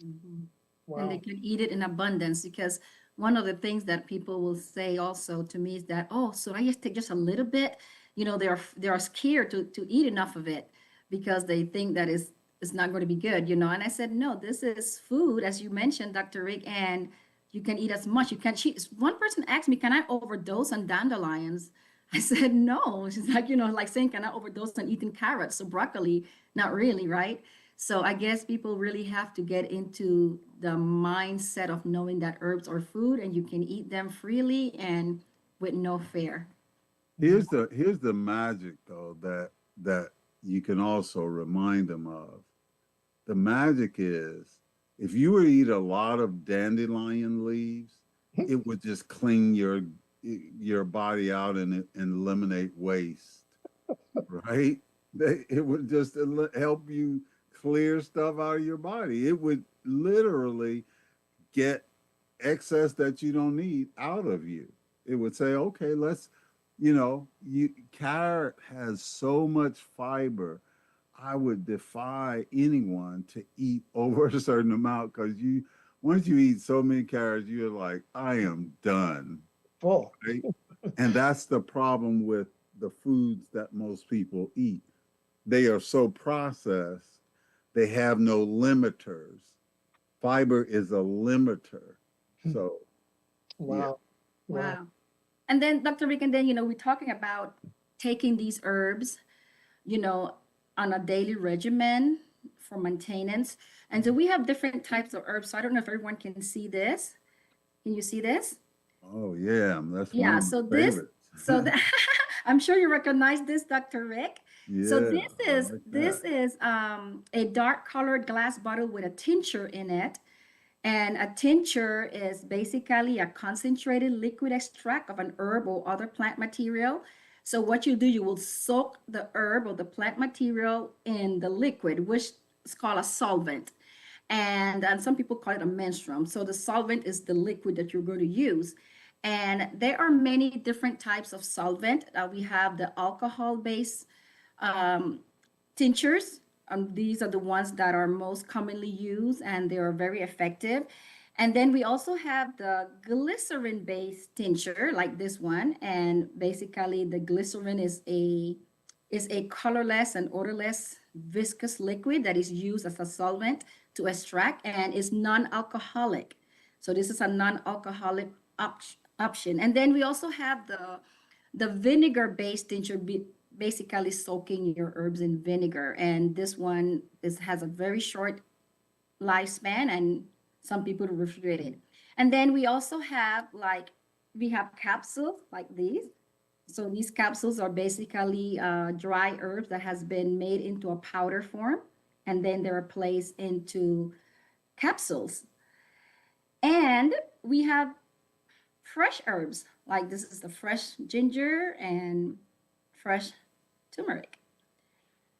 Speaker 6: Mhm. And they
Speaker 1: Wow.
Speaker 6: can eat it in abundance because one of the things that people will say also to me is that, oh, so I just take just a little bit. You know, they are scared to eat enough of it because they think that it's not going to be good, you know. And I said, no, this is food, as you mentioned, Dr. Rick, and you can eat as much. You can cheat. One person asked me, can I overdose on dandelions? I said, no. She's like, like saying, can I overdose on eating carrots or broccoli? Not really, right? So I guess people really have to get into the mindset of knowing that herbs are food and you can eat them freely and with no fear.
Speaker 5: Here's the magic though that you can also remind them of. The magic is if you were to eat a lot of dandelion leaves, it would just clean your body out and eliminate waste, right? It would just help you clear stuff out of your body. It would literally get excess that you don't need out of you. It would say, okay, carrot has so much fiber. I would defy anyone to eat over a certain amount because once you eat so many carrots, you're like, I am done.
Speaker 1: Full.
Speaker 5: Right? And that's the problem with the foods that most people eat. They are so processed, they have no limiters. Fiber is a limiter. So, yeah.
Speaker 1: Wow. Wow.
Speaker 6: Wow. And then, Dr. Rick, and then, we're talking about taking these herbs, you know, on a daily regimen for maintenance. And so we have different types of herbs. So I don't know if everyone can see this. Can you see this?
Speaker 5: Oh, yeah. That's one
Speaker 6: Yeah,
Speaker 5: of
Speaker 6: so
Speaker 5: my
Speaker 6: this,
Speaker 5: favorites.
Speaker 6: so that, I'm sure you recognize this, Dr. Rick. So
Speaker 5: Yeah,
Speaker 6: this
Speaker 5: I
Speaker 6: is
Speaker 5: like
Speaker 6: this
Speaker 5: that.
Speaker 6: is a dark colored glass bottle with a tincture in it. And a tincture is basically a concentrated liquid extract of an herb or other plant material. So what you do, you will soak the herb or the plant material in the liquid, which is called a solvent. And some people call it a menstruum. So the solvent is the liquid that you're going to use. And there are many different types of solvent. We have the alcohol-based um, tinctures. These are the ones that are most commonly used and they are very effective. And then we also have the glycerin-based tincture, like this one. And basically, the glycerin is a colorless and odorless viscous liquid that is used as a solvent to extract and is non-alcoholic. So this is a non-alcoholic option. And then we also have the vinegar-based tincture, basically soaking your herbs in vinegar. And this one has a very short lifespan and some people refrigerate it. And then we also have we have capsules like these. So these capsules are basically dry herbs that has been made into a powder form, and then they're placed into capsules. And we have fresh herbs, like this is the fresh ginger and fresh turmeric.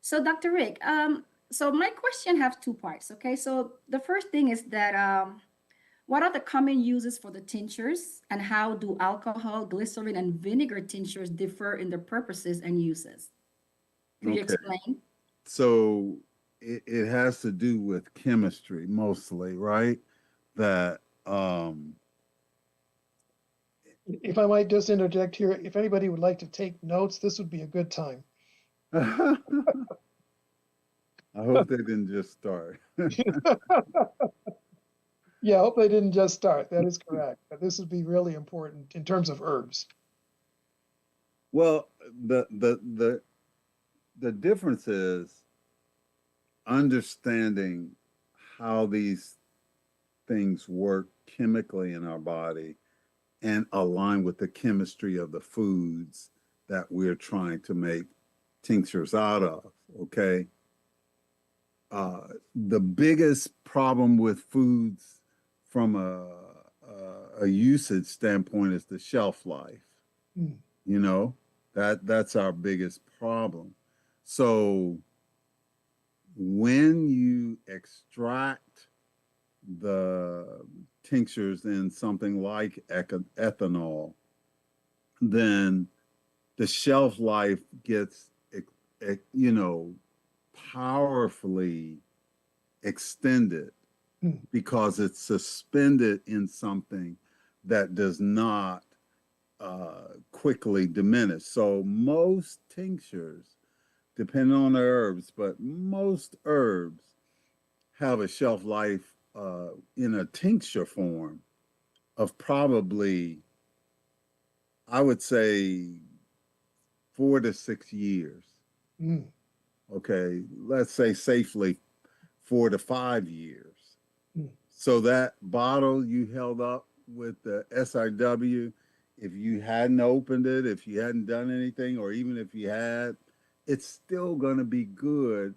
Speaker 6: So Dr. Rick, so my question has two parts, okay? So the first thing is that what are the common uses for the tinctures and how do alcohol, glycerin, and vinegar tinctures differ in their purposes and uses? Could you
Speaker 5: Okay.
Speaker 6: explain?
Speaker 5: So it has to do with chemistry mostly, right? That
Speaker 1: If I might just interject here, if anybody would like to take notes, this would be a good time.
Speaker 5: I hope they didn't just start.
Speaker 1: Yeah, I hope they didn't just start. That is correct. But this would be really important in terms of herbs.
Speaker 5: Well, the difference is understanding how these things work chemically in our body and align with the chemistry of the foods that we're trying to make tinctures out of. Okay. The biggest problem with foods from a usage standpoint is the shelf life.
Speaker 1: Mm.
Speaker 5: You know, that's our biggest problem. So when you extract the tinctures in something like ethanol, then the shelf life gets, you know, powerfully extended
Speaker 1: Mm.
Speaker 5: because it's suspended in something that does not quickly diminish. So most tinctures, depending on the herbs, but most herbs have a shelf life in a tincture form of probably, I would say, 4 to 6 years.
Speaker 1: Mm.
Speaker 5: Okay, let's say safely 4 to 5 years.
Speaker 1: Mm.
Speaker 5: So that bottle you held up with the SIW, if you hadn't opened it, if you hadn't done anything, or even if you had, it's still going to be good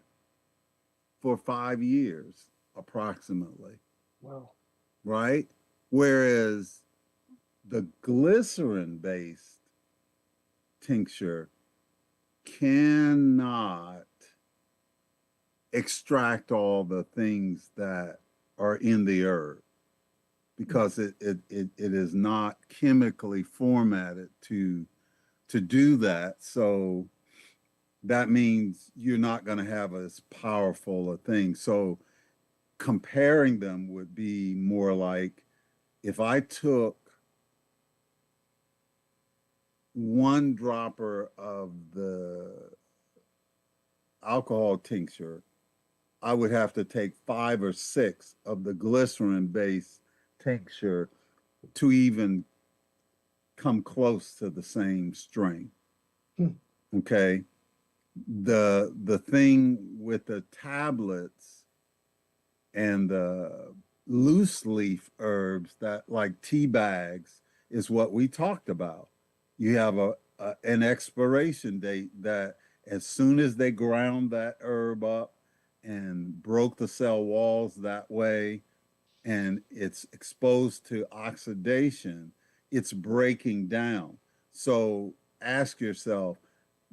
Speaker 5: for 5 years approximately,
Speaker 1: Wow.
Speaker 5: right? Whereas the glycerin based tincture cannot extract all the things that are in the herb because it is not chemically formatted to do that. So that means you're not going to have as powerful a thing. So comparing them would be more like if I took one dropper of the alcohol tincture, I would have to take 5 or 6 of the glycerin based tincture to even come close to the same strength.
Speaker 1: Hmm.
Speaker 5: Okay. The thing with the tablets and the loose leaf herbs that like tea bags is what we talked about. You have an expiration date that as soon as they ground that herb up and broke the cell walls that way and it's exposed to oxidation, it's breaking down. So ask yourself,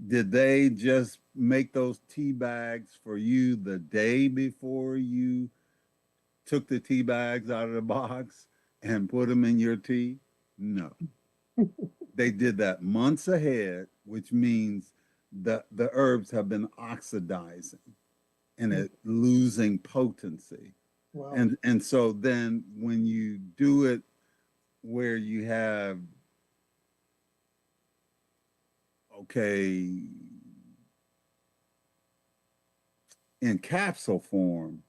Speaker 5: did they just make those tea bags for you the day before you took the tea bags out of the box and put them in your tea? No. They did that months ahead, which means that the herbs have been oxidizing and it losing potency.
Speaker 1: Wow.
Speaker 5: And so then when you do it where you have, okay, in capsule form,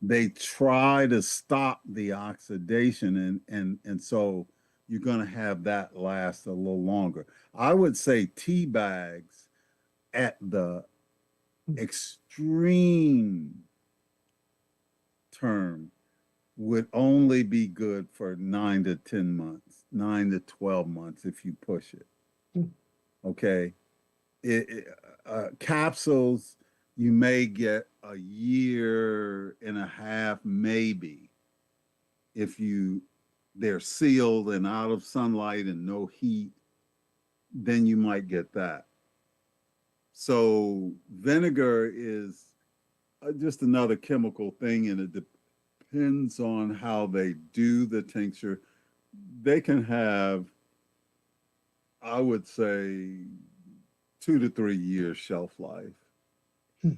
Speaker 5: they try to stop the oxidation and so you're going to have that last a little longer. I would say tea bags at the extreme term would only be good for 9 to 10 months, 9 to 12 months if you push it. Okay. Capsules, you may get a year and a half, maybe, if they're sealed and out of sunlight and no heat, then you might get that. So vinegar is just another chemical thing, and it depends on how they do the tincture. They can have, I would say, 2 to 3 years shelf life.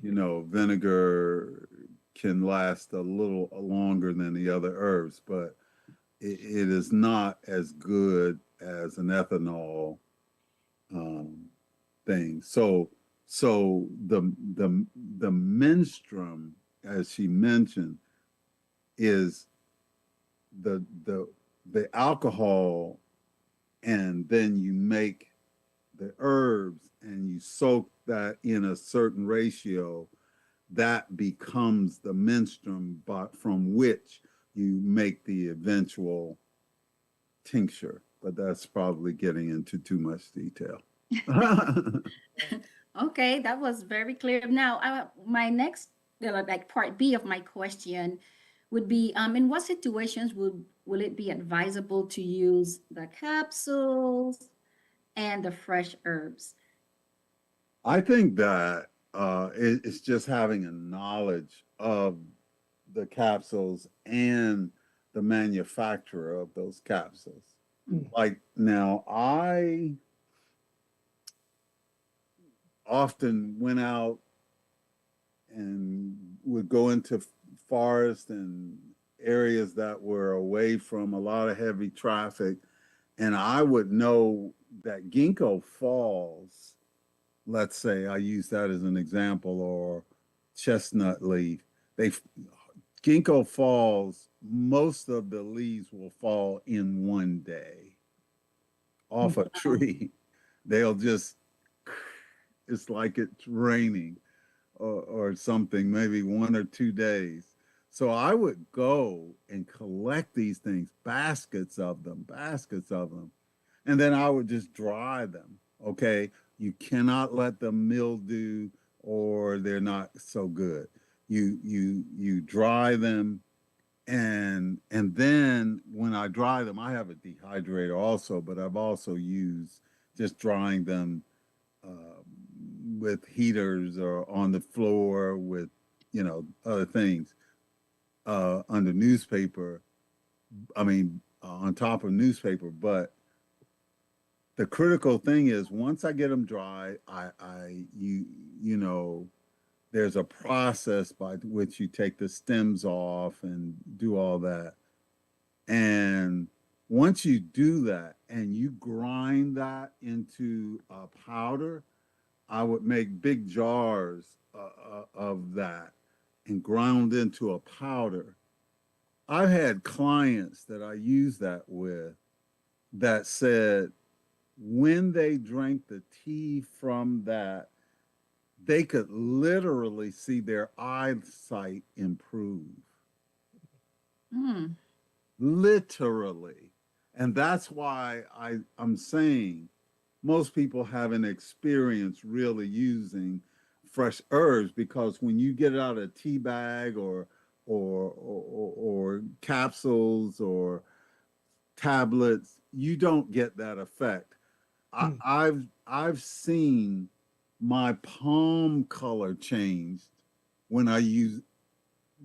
Speaker 5: You know, vinegar can last a little longer than the other herbs, but it is not as good as an ethanol thing. So the menstruum, as she mentioned, is the alcohol, and then you make the herbs and you soak that in a certain ratio, that becomes the menstruum, but from which you make the eventual tincture. But that's probably getting into too much detail.
Speaker 6: Okay, that was very clear. Now, my next, like part B of my question would be, in what situations will it be advisable to use the capsules and the fresh herbs?
Speaker 5: I think that it's just having a knowledge of the capsules and the manufacturer of those capsules. Like now, I often went out and would go into forests and areas that were away from a lot of heavy traffic, and I would know that ginkgo falls, let's say I use that as an example, or chestnut leaf, they ginkgo falls, most of the leaves will fall in one day off a tree. They'll just, it's like it's raining or something, maybe 1 or 2 days. So I would go and collect these things, baskets of them, and then I would just dry them. Okay, you cannot let them mildew or they're not so good. You dry them, and then when I dry them, I have a dehydrator also, but I've also used just drying them with heaters or on the floor with, other things under newspaper. I mean, on top of newspaper. But the critical thing is once I get them dry, there's a process by which you take the stems off and do all that. And once you do that and you grind that into a powder, I would make big jars of that and ground into a powder. I've had clients that I use that with that said when they drank the tea from that, they could literally see their eyesight improve.
Speaker 6: Mm.
Speaker 5: Literally. And that's why I'm saying most people haven't experienced really using fresh herbs, because when you get it out of a tea bag or capsules or tablets, you don't get that effect. I've seen my palm color changed when I use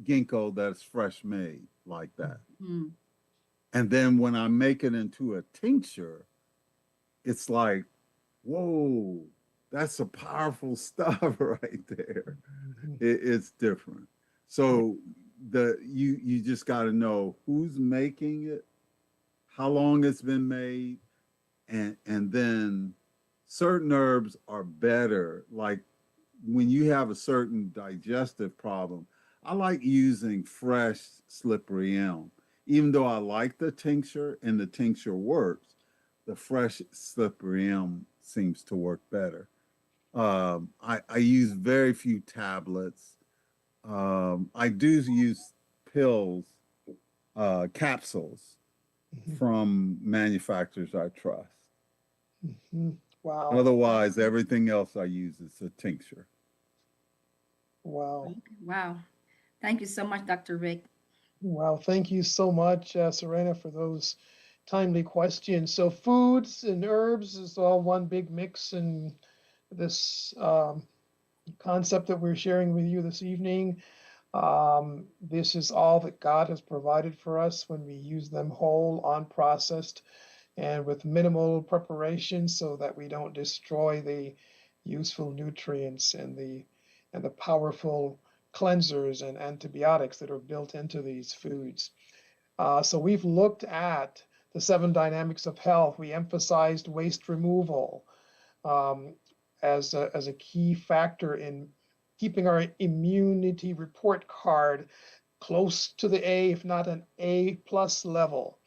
Speaker 5: ginkgo that's fresh made like that.
Speaker 6: Mm.
Speaker 5: And then when I make it into a tincture, it's like, whoa, that's a powerful stuff right there. It's different. So you just got to know who's making it, how long it's been made, and then certain herbs are better. Like when you have a certain digestive problem, I like using fresh slippery elm. Even though I like the tincture and the tincture works, the fresh slippery elm seems to work better. I use very few tablets. I do use pills, capsules from manufacturers I trust.
Speaker 1: Wow.
Speaker 5: Otherwise, everything else I use is a tincture.
Speaker 1: Wow.
Speaker 6: Wow. Thank you so much, Dr. Rick.
Speaker 1: Wow. Thank you so much, Serena, for those timely questions. So foods and herbs is all one big mix in this concept that we're sharing with you this evening. This is all that God has provided for us when we use them whole, unprocessed, and with minimal preparation, so that we don't destroy the useful nutrients and the powerful cleansers and antibiotics that are built into these foods. So we've looked at the 7 dynamics of health. We emphasized waste removal as a key factor in keeping our immunity report card close to the A, if not an A plus level.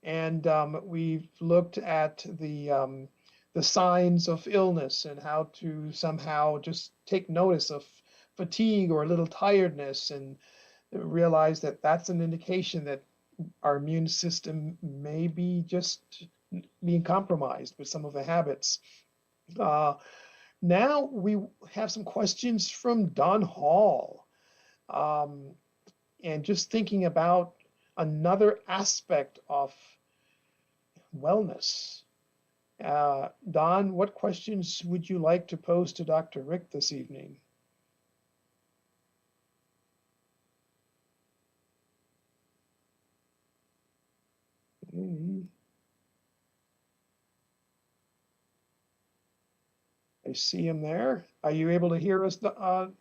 Speaker 1: And we've looked at the signs of illness and how to somehow just take notice of fatigue or a little tiredness and realize that that's an indication that our immune system may be just being compromised with some of the habits. Now we have some questions from Don Hall. And just thinking about another aspect of wellness. Don, what questions would you like to pose to Dr. Rick this evening? I see him there. Are you able to hear us, Don?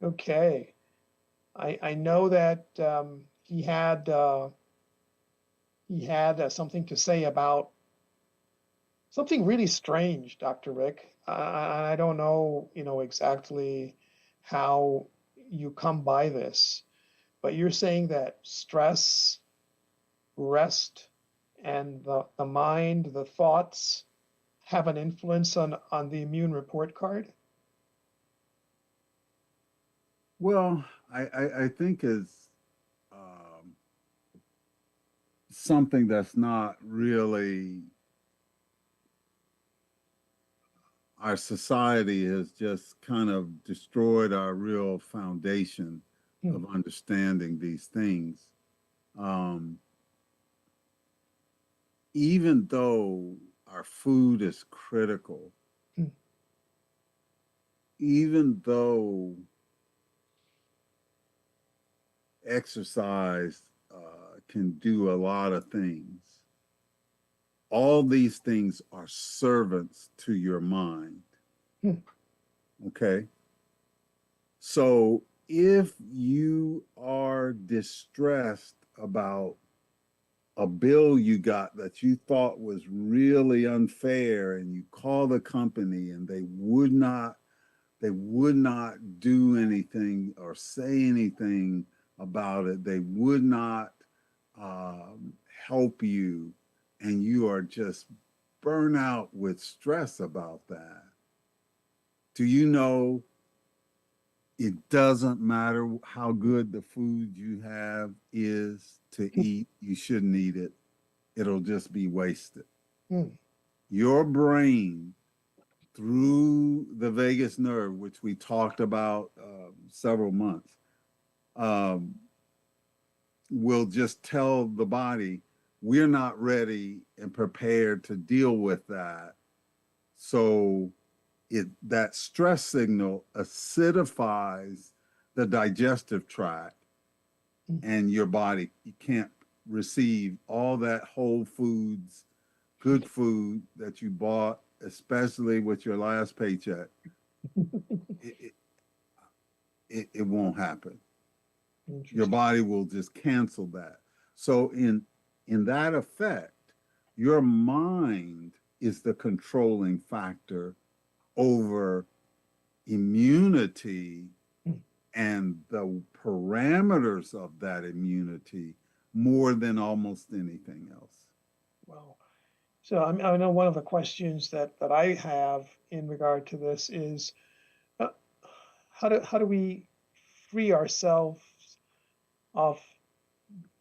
Speaker 1: Okay. I know that he had something to say about something really strange, Dr. Rick. I don't know, exactly how you come by this, but you're saying that stress, rest, and the mind, the thoughts have an influence on the immune report card?
Speaker 5: Well, I think it's something that's not really, our society has just kind of destroyed our real foundation of understanding these things. Even though our food is critical, even though exercise can do a lot of things, all these things are servants to your mind. Okay? So if you are distressed about a bill you got that you thought was really unfair, and you call the company and they would not do anything or say anything about it, they would not help you, and you are just burnt out with stress about that, do you know it doesn't matter how good the food you have is to eat, you shouldn't eat it. It'll just be wasted. Your brain, through the vagus nerve, which we talked about several months, will just tell the body, we're not ready and prepared to deal with that. So that stress signal acidifies the digestive tract, and your body, you can't receive all that whole foods, good food that you bought, especially with your last paycheck. It won't happen. Your body will just cancel that. So in that effect, your mind is the controlling factor over immunity and the parameters of that immunity more than almost anything else.
Speaker 1: Wow. So I know one of the questions that I have in regard to this is, how do we free ourselves of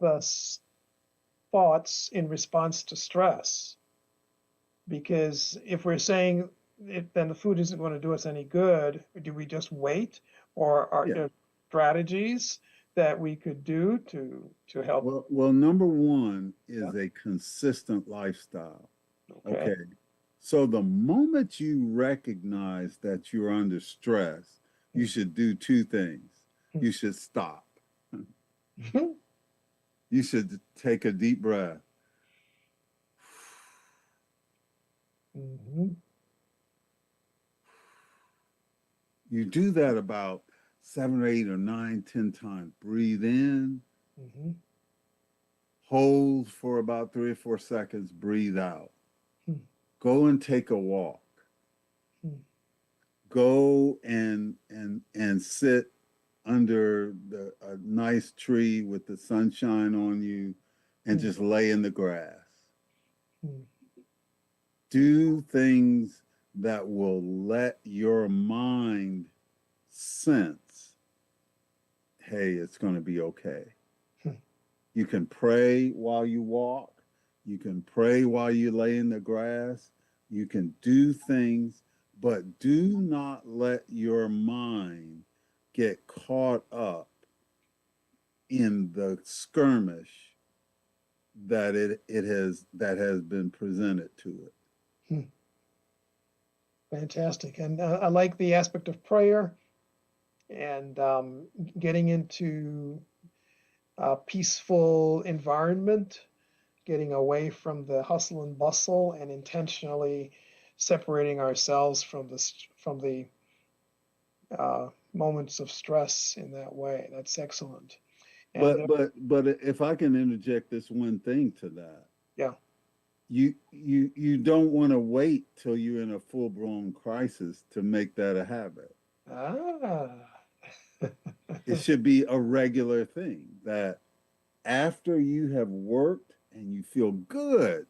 Speaker 1: the thoughts in response to stress? Because if we're saying then the food isn't going to do us any good, do we just wait, or are there strategies that we could do to help?
Speaker 5: Well, number one is a consistent lifestyle. Okay. So the moment you recognize that you're under stress, you should do two things. You should stop. You should take a deep breath. You do that about 7 or 8 or 9, 10 times. Breathe in, hold for about 3 or 4 seconds, breathe out. Go and take a walk. go and sit under a nice tree with the sunshine on you and just lay in the grass.
Speaker 1: Mm.
Speaker 5: Do things that will let your mind sense, hey, it's going to be okay. You can pray while you walk. You can pray while you lay in the grass. You can do things, but do not let your mind get caught up in the skirmish that has been presented to it.
Speaker 1: Fantastic. And I like the aspect of prayer and getting into a peaceful environment, getting away from the hustle and bustle, and intentionally separating ourselves from the moments of stress in that way. That's excellent. And
Speaker 5: But if I can interject this one thing to that.
Speaker 1: yeah.
Speaker 5: You don't want to wait till you're in a full-blown crisis to make that a habit. It should be a regular thing that after you have worked and you feel good,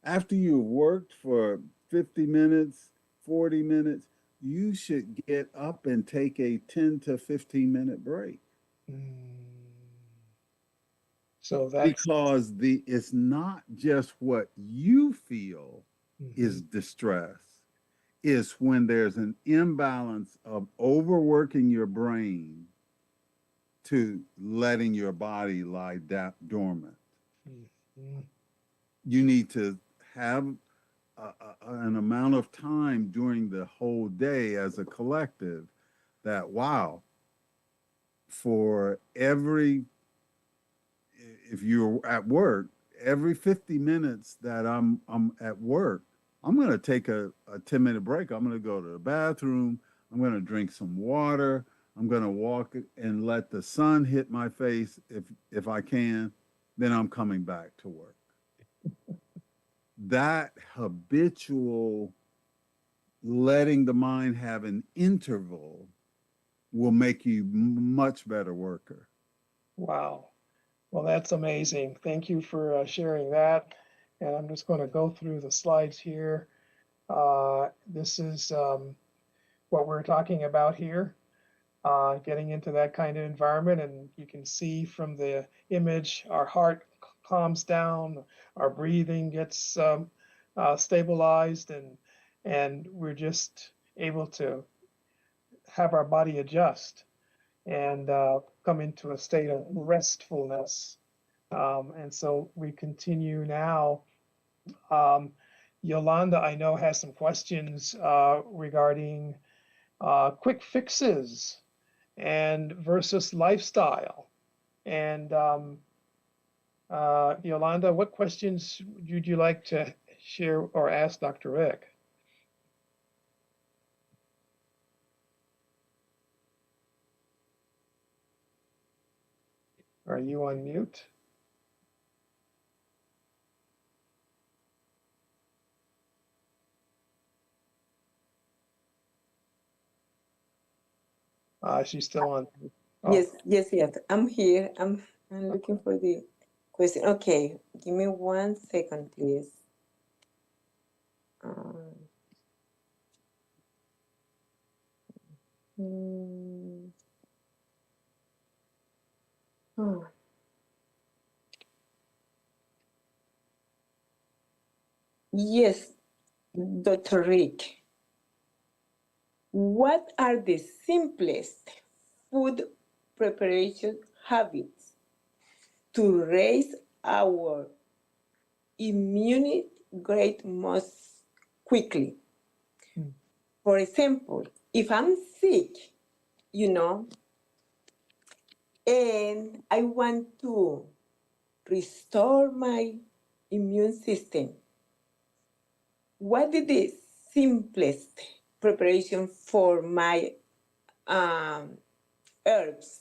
Speaker 5: after you've worked for 50 minutes, 40 minutes, you should get up and take a 10 to 15-minute break.
Speaker 1: So that's
Speaker 5: because it's not just what you feel is distress. It's when there's an imbalance of overworking your brain to letting your body lie dormant. You need to have an amount of time during the whole day as a collective that, wow, for every, if you're at work, every 50 minutes that I'm at work, I'm going to take a 10-minute break. I'm going to go to the bathroom. I'm going to drink some water. I'm going to walk and let the sun hit my face if I can. Then I'm coming back to work. That habitual letting the mind have an interval will make you much better worker.
Speaker 1: Wow. Well, that's amazing. Thank you for sharing that. And I'm just going to go through the slides here. This is what we're talking about here, getting into that kind of environment. And you can see from the image, our heart calms down, our breathing gets stabilized, and we're just able to have our body adjust and come into a state of restfulness. And so we continue now. Yolanda, I know, has some questions regarding quick fixes and versus lifestyle. And Yolanda, what questions would you like to share or ask Dr. Rick? Are you on mute? She's still on. Oh.
Speaker 7: Yes. I'm here. I'm looking for the question. Okay, give me 1 second, please. Oh. Yes, Dr. Rick. What are the simplest food preparation habits to raise our immunity grade most quickly? For example, if I'm sick, and I want to restore my immune system, what is the simplest preparation for my herbs?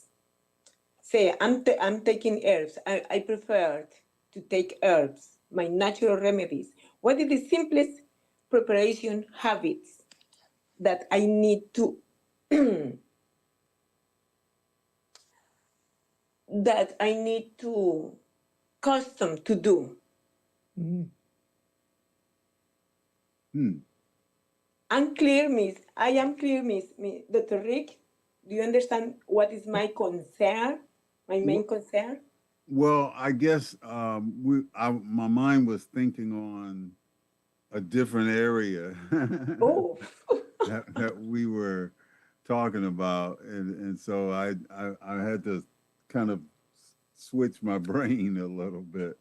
Speaker 7: Say, I'm taking herbs. I prefer to take herbs, my natural remedies. What is the simplest preparation habits that I need to that I need to custom to do.
Speaker 1: Mm.
Speaker 5: Hmm.
Speaker 7: I'm clear, Miss. I am clear, Miss. Dr. Rick, do you understand what is my concern? My main concern?
Speaker 5: Well, I guess my mind was thinking on a different area
Speaker 7: Oh,
Speaker 5: that we were talking about, and so I had to kind of switch my brain a little bit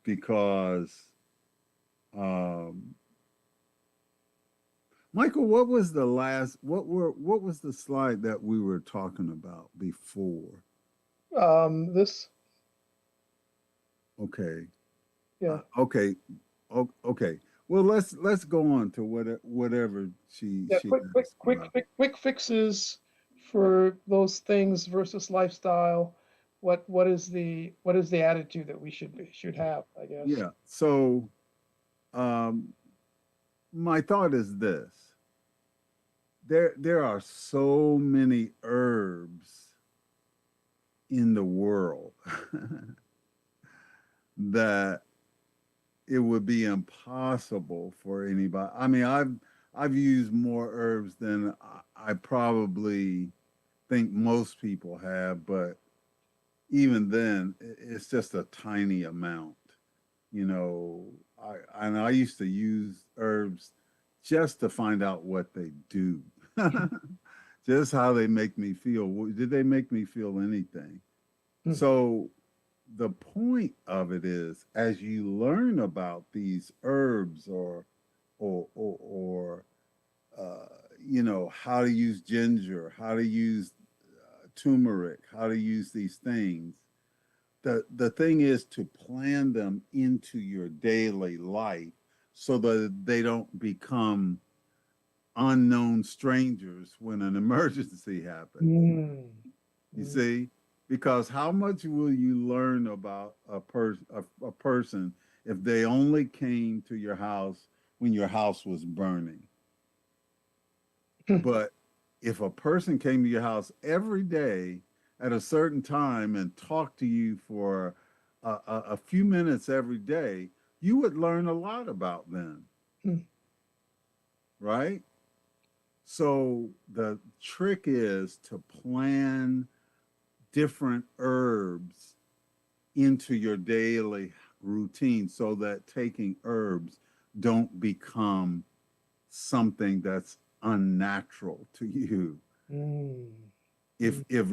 Speaker 5: because Michael, what was the last what was the slide that we were talking about before?
Speaker 1: This,
Speaker 5: Okay.
Speaker 1: yeah.
Speaker 5: Okay. Okay. Well, let's go on to whatever she
Speaker 1: Yeah,
Speaker 5: asked about.
Speaker 1: quick fixes for those things versus lifestyle. What is the attitude that we should have, I guess.
Speaker 5: Yeah. So, my thought is this: there are so many herbs in the world that it would be impossible for anybody. I mean, I've used more herbs than I probably think most people have, but even then, it's just a tiny amount. You know, I used to use herbs just to find out what they do, just how they make me feel. Did they make me feel anything?
Speaker 1: Hmm.
Speaker 5: So the point of it is, as you learn about these herbs or you know, how to use ginger, how to use turmeric, how to use these things. The thing is to plan them into your daily life so that they don't become unknown strangers when an emergency happens.
Speaker 1: Mm.
Speaker 5: You see, because how much will you learn about a person if they only came to your house when your house was burning? But if a person came to your house every day at a certain time and talked to you for a few minutes every day, you would learn a lot about them,
Speaker 1: Hmm.
Speaker 5: right? So the trick is to plan different herbs into your daily routine so that taking herbs don't become something that's unnatural to you.
Speaker 1: Mm.
Speaker 5: If if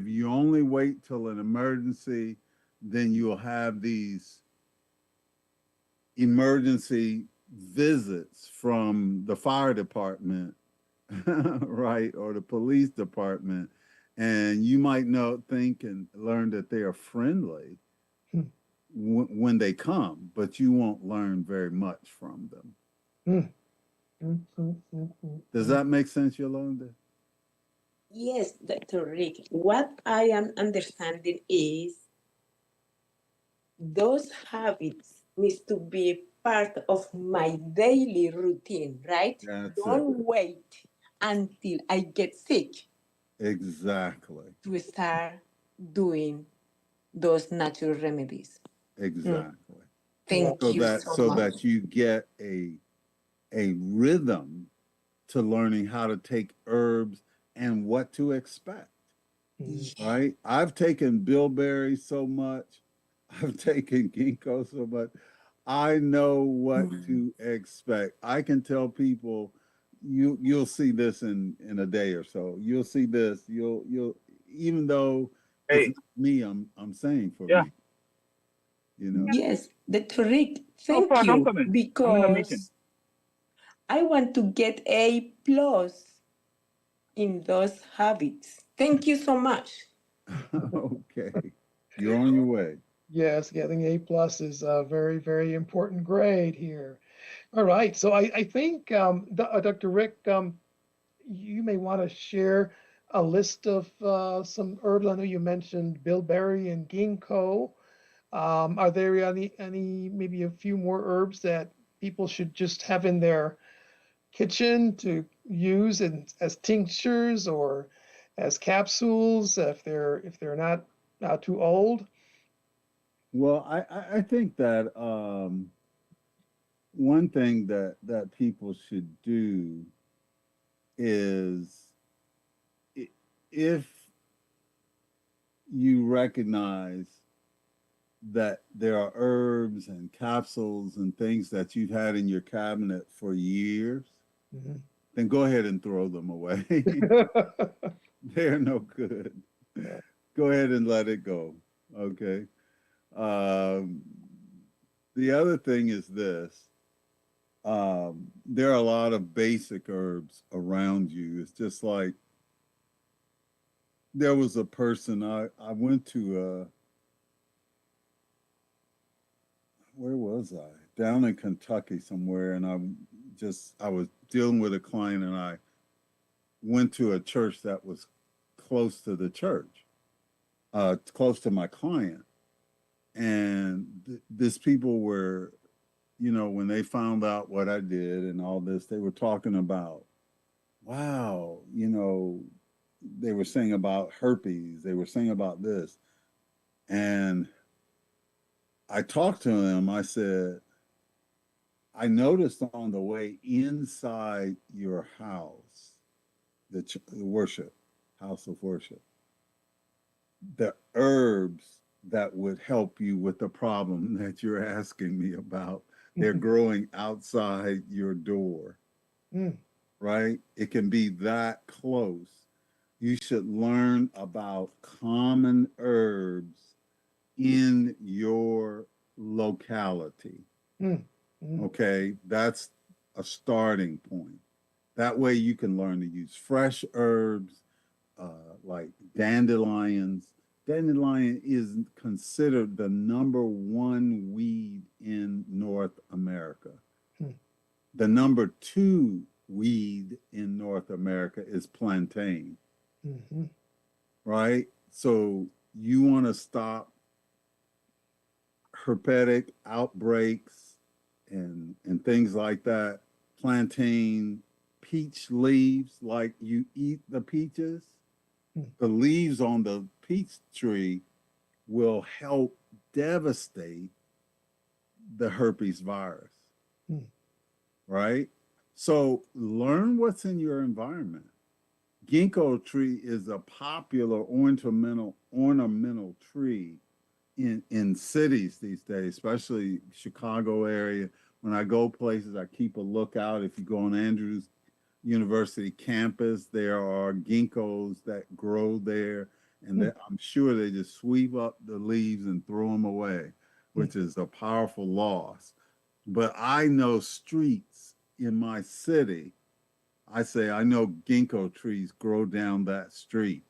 Speaker 5: you only wait till an emergency, then you'll have these emergency visits from the fire department, right, or the police department, and you might think and learn that they are friendly
Speaker 1: Hmm.
Speaker 5: when they come, but you won't learn very much from them. Does that make sense, Yolanda?
Speaker 7: yes, Dr. Rick. What I am understanding is those habits needs to be part of my daily routine, right?
Speaker 5: That's it.
Speaker 7: Don't wait until I get sick
Speaker 5: Exactly.
Speaker 7: to start doing those natural remedies.
Speaker 5: Exactly.
Speaker 7: Thank
Speaker 5: So
Speaker 7: you
Speaker 5: that
Speaker 7: so much.
Speaker 5: that you get a rhythm to learning how to take herbs and what to expect. Right? I've taken bilberry so much. I've taken ginkgo so much. I know what to expect. I can tell people you'll see this in a day or so. You'll see this. You'll even though it's not me, I'm saying for me. You know.
Speaker 7: Yes, Dr. Rick, thank you because I want to get A plus in those habits. Thank you so much.
Speaker 5: Okay. You're on your way.
Speaker 1: Yes, getting A+ is a very, very important grade here. All right, so I think Dr. Rick, you may want to share a list of some herbs. I know you mentioned bilberry and ginkgo. Are there any maybe a few more herbs that people should just have in their kitchen to use as tinctures or as capsules if they're not too old?
Speaker 5: Well, I think that one thing that people should do is if you recognize that there are herbs and capsules and things that you've had in your cabinet for years, then go ahead and throw them away. They're no good.
Speaker 1: Yeah.
Speaker 5: Go ahead and let it go. Okay. The other thing is this. There are a lot of basic herbs around you. It's just like there was a person I went to where was I? Down in Kentucky somewhere, and I was dealing with a client, and I went to a church that was close to the church, close to my client, and these people were, when they found out what I did and all this, they were talking about, wow, they were saying about herpes, they were saying about this, and I talked to them. I said, I noticed on the way inside your house, the worship, house of worship, the herbs that would help you with the problem that you're asking me about, they're growing outside your door, right? It can be that close. You should learn about common herbs in your locality. Okay, that's a starting point. That way you can learn to use fresh herbs like dandelions. Dandelion is considered the #1 weed in North America. The #2 weed in North America is plantain. Right? So you want to stop herpetic outbreaks and things like that. Plantain, peach leaves, like you eat the peaches, the leaves on the peach tree will help devastate the herpes virus. Right? So learn what's in your environment. Ginkgo tree is a popular ornamental tree in cities these days, especially Chicago area. When I go places, I keep a lookout. If you go on Andrews University campus, there are ginkgos that grow there, and I'm sure they just sweep up the leaves and throw them away, which is a powerful loss. But I know streets in my city. I say I know ginkgo trees grow down that street.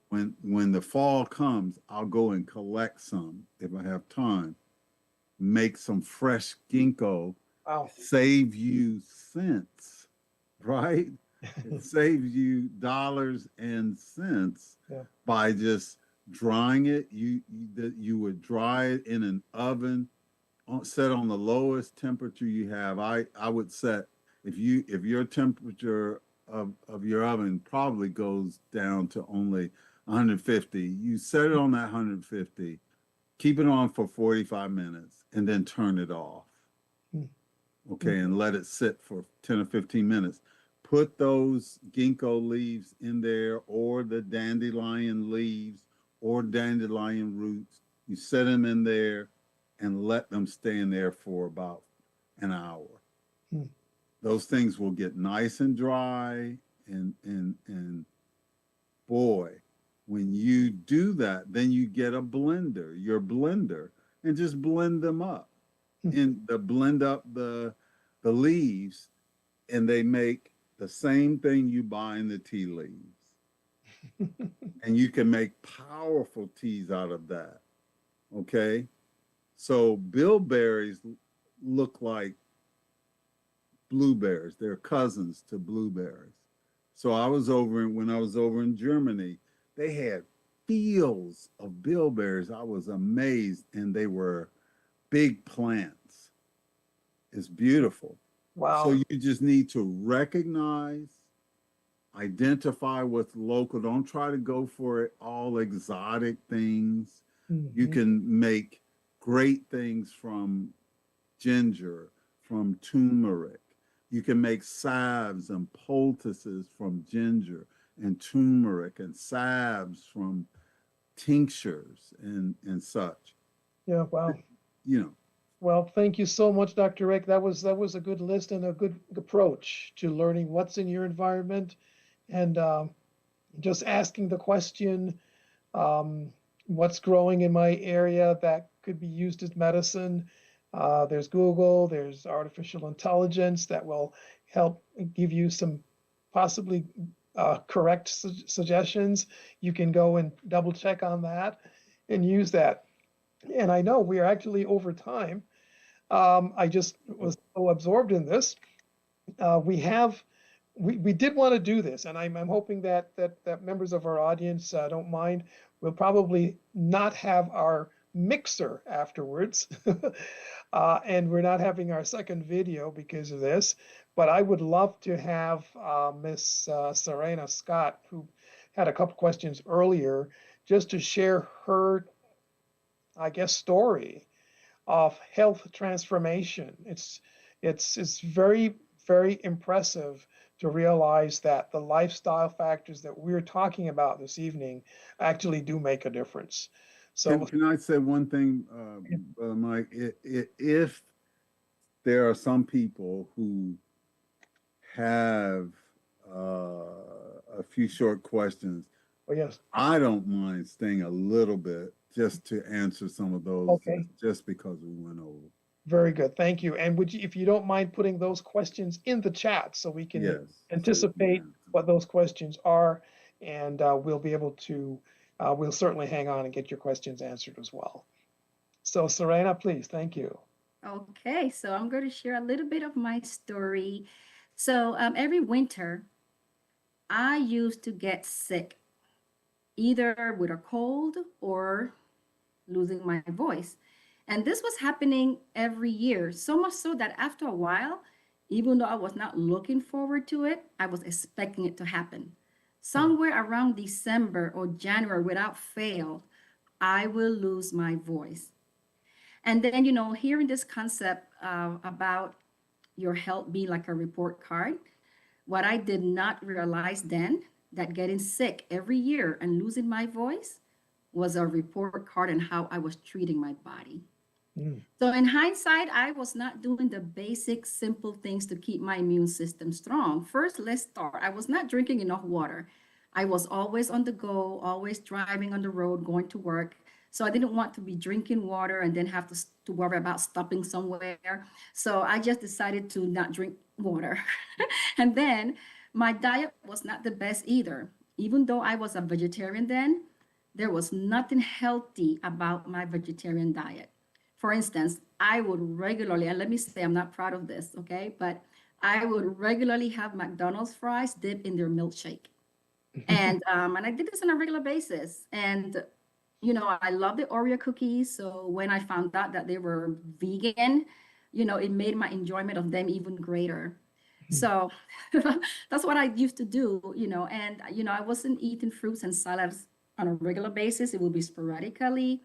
Speaker 5: When the fall comes, I'll go and collect some if I have time. Make some fresh ginkgo.
Speaker 1: Wow.
Speaker 5: Save you cents, right? It saves you dollars and cents by just drying it. You would dry it in an oven, set on the lowest temperature you have. I would set if your temperature of your oven probably goes down to only 150, you set it on that 150, keep it on for 45 minutes, and then turn it off. Okay, and let it sit for 10 or 15 minutes. Put those ginkgo leaves in there, or the dandelion leaves, or dandelion roots. You set them in there and let them stay in there for about an hour. Those things will get nice and dry, and boy, when you do that, then you get your blender, and just blend them up. And blend up the leaves, and they make the same thing you buy in the tea leaves. And you can make powerful teas out of that. Okay? So bilberries look like blueberries. They're cousins to blueberries. So when I was over in Germany, they had fields of bilberries. I was amazed, and they were big plants. It's beautiful.
Speaker 1: Wow.
Speaker 5: So you just need to recognize, identify what's local. Don't try to go for all exotic things. You can make great things from ginger, from turmeric. You can make salves and poultices from ginger and turmeric, and salves from tinctures and such.
Speaker 1: Yeah, wow.
Speaker 5: You know.
Speaker 1: Well, thank you so much, Dr. Rick. That was a good list and a good approach to learning what's in your environment, and just asking the question, what's growing in my area that could be used as medicine. There's Google, there's artificial intelligence that will help give you some possibly correct suggestions. You can go and double check on that and use that. And I know we are actually over time. I just was so absorbed in this. We did want to do this, and I'm hoping that members of our audience don't mind. We'll probably not have our mixer afterwards, and we're not having our second video because of this. But I would love to have Miss Serena Scott, who had a couple questions earlier, just to share her, I guess, story of health transformation. It's very, very impressive to realize that the lifestyle factors that we're talking about this evening actually do make a difference. So
Speaker 5: can I say one thing, Brother Mike? If there are some people who have a few short questions,
Speaker 1: oh, yes,
Speaker 5: I don't mind staying a little bit just to answer some of those,
Speaker 1: okay,
Speaker 5: just because we went over.
Speaker 1: Very good, thank you. And would you, if you don't mind, putting those questions in the chat so we can anticipate what those questions are, and we'll be able to, we'll certainly hang on and get your questions answered as well. So Serena, please, thank you.
Speaker 6: Okay, so I'm going to share a little bit of my story. So every winter, I used to get sick, either with a cold or losing my voice. And this was happening every year, so much so that after a while, even though I was not looking forward to it, I was expecting it to happen. Somewhere around December or January, without fail, I will lose my voice. And then, you know, hearing this concept about your health being like a report card, what I did not realize then, that getting sick every year and losing my voice was a report card on how I was treating my body. So in hindsight, I was not doing the basic, simple things to keep my immune system strong. First, let's start. I was not drinking enough water. I was always on the go, always driving on the road, going to work. So I didn't want to be drinking water and then have to worry about stopping somewhere. So I just decided to not drink water. And then my diet was not the best either. Even though I was a vegetarian then, there was nothing healthy about my vegetarian diet. For instance, I would regularly, and let me say I'm not proud of this, okay? But I would regularly have McDonald's fries dipped in their milkshake. And I did this on a regular basis. And, you know, I love the Oreo cookies. So when I found out that they were vegan, you know, it made my enjoyment of them even greater. So that's what I used to do, you know, and, you know, I wasn't eating fruits and salads on a regular basis. It would be sporadically.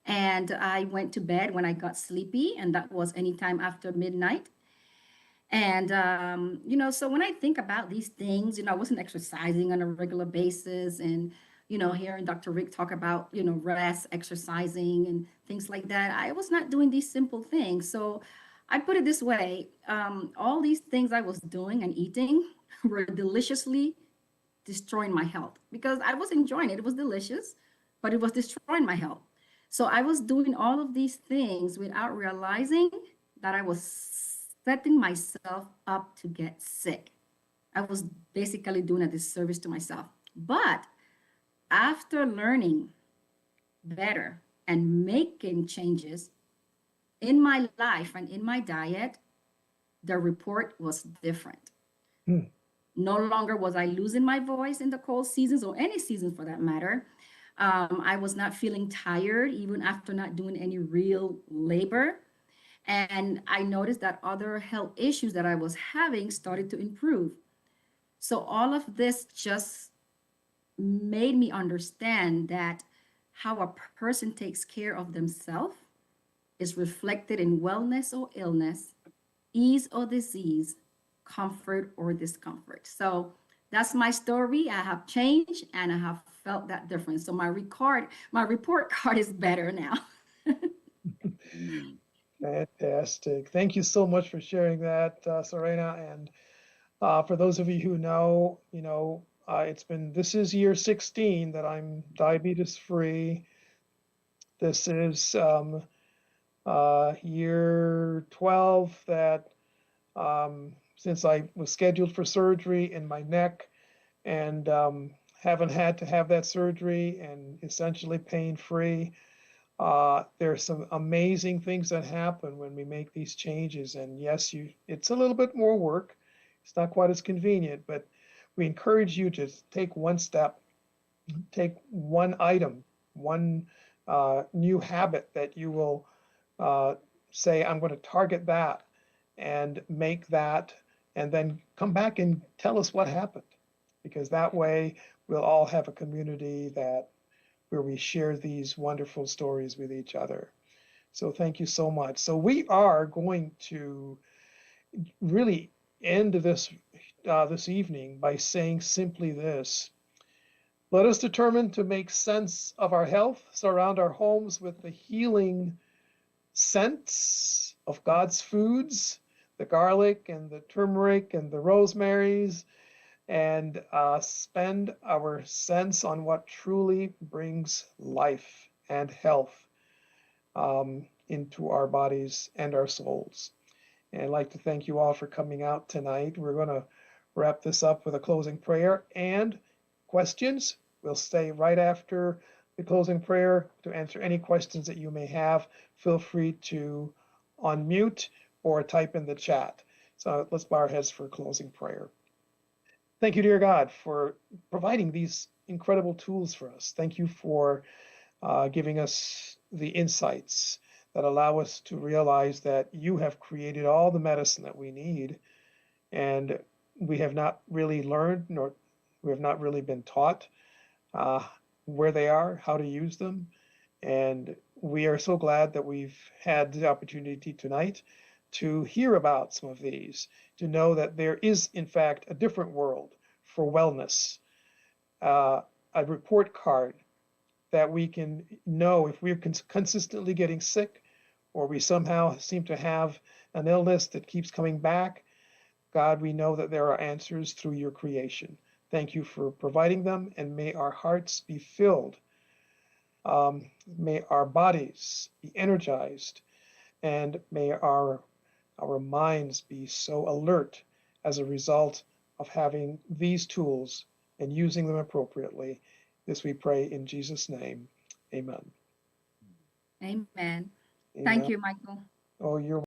Speaker 6: And I went to bed when I got sleepy, and that was anytime after midnight. And, you know, so when I think about these things, you know, I wasn't exercising on a regular basis. And, you know, hearing Dr. Rick talk about, you know, rest, exercising, and things like that, I was not doing these simple things. So I put it this way, all these things I was doing and eating were deliciously destroying my health, because I was enjoying it. It was delicious, but it was destroying my health. So I was doing all of these things without realizing that I was setting myself up to get sick. I was basically doing a disservice to myself. But after learning better and making changes in my life and in my diet, the report was different. No longer was I losing my voice in the cold seasons, or any season for that matter. I was not feeling tired even after not doing any real labor. And I noticed that other health issues that I was having started to improve. So all of this just made me understand that how a person takes care of themselves is reflected in wellness or illness, ease or disease, comfort or discomfort. So that's my story. I have changed and I have felt that difference. So my report card is better now.
Speaker 5: Amen.
Speaker 1: Fantastic. Thank you so much for sharing that, Serena. And for those of you who know, this is year 16 that I'm diabetes free. This is year 12 that since I was scheduled for surgery in my neck and haven't had to have that surgery and essentially pain free. There's some amazing things that happen when we make these changes. And yes, it's a little bit more work. It's not quite as convenient, but we encourage you to take one step, take one item, one new habit that you will say, I'm going to target that and make that, and then come back and tell us what happened. Because that way we'll all have a community where we share these wonderful stories with each other. So thank you so much. So we are going to really end this evening by saying simply this: let us determine to make sense of our health, surround our homes with the healing scents of God's foods, the garlic and the turmeric and the rosemaries, and spend our sense on what truly brings life and health into our bodies and our souls. And I'd like to thank you all for coming out tonight. We're going to wrap this up with a closing prayer and questions. We'll stay right after the closing prayer to answer any questions that you may have. Feel free to unmute or type in the chat. So let's bow our heads for a closing prayer. Thank you, dear God, for providing these incredible tools for us. Thank you for giving us the insights that allow us to realize that you have created all the medicine that we need, and we have not really learned, nor we have not really been taught where they are, how to use them. And we are so glad that we've had the opportunity tonight to hear about some of these, to know that there is, in fact, a different world for wellness, a report card that we can know if we're consistently getting sick or we somehow seem to have an illness that keeps coming back. God, we know that there are answers through your creation. Thank you for providing them, and may our hearts be filled. May our bodies be energized, and may our minds be so alert as a result of having these tools and using them appropriately. This we pray in Jesus' name. Amen.
Speaker 6: Amen.
Speaker 1: Amen.
Speaker 6: Thank you, Michael.
Speaker 1: Oh, you're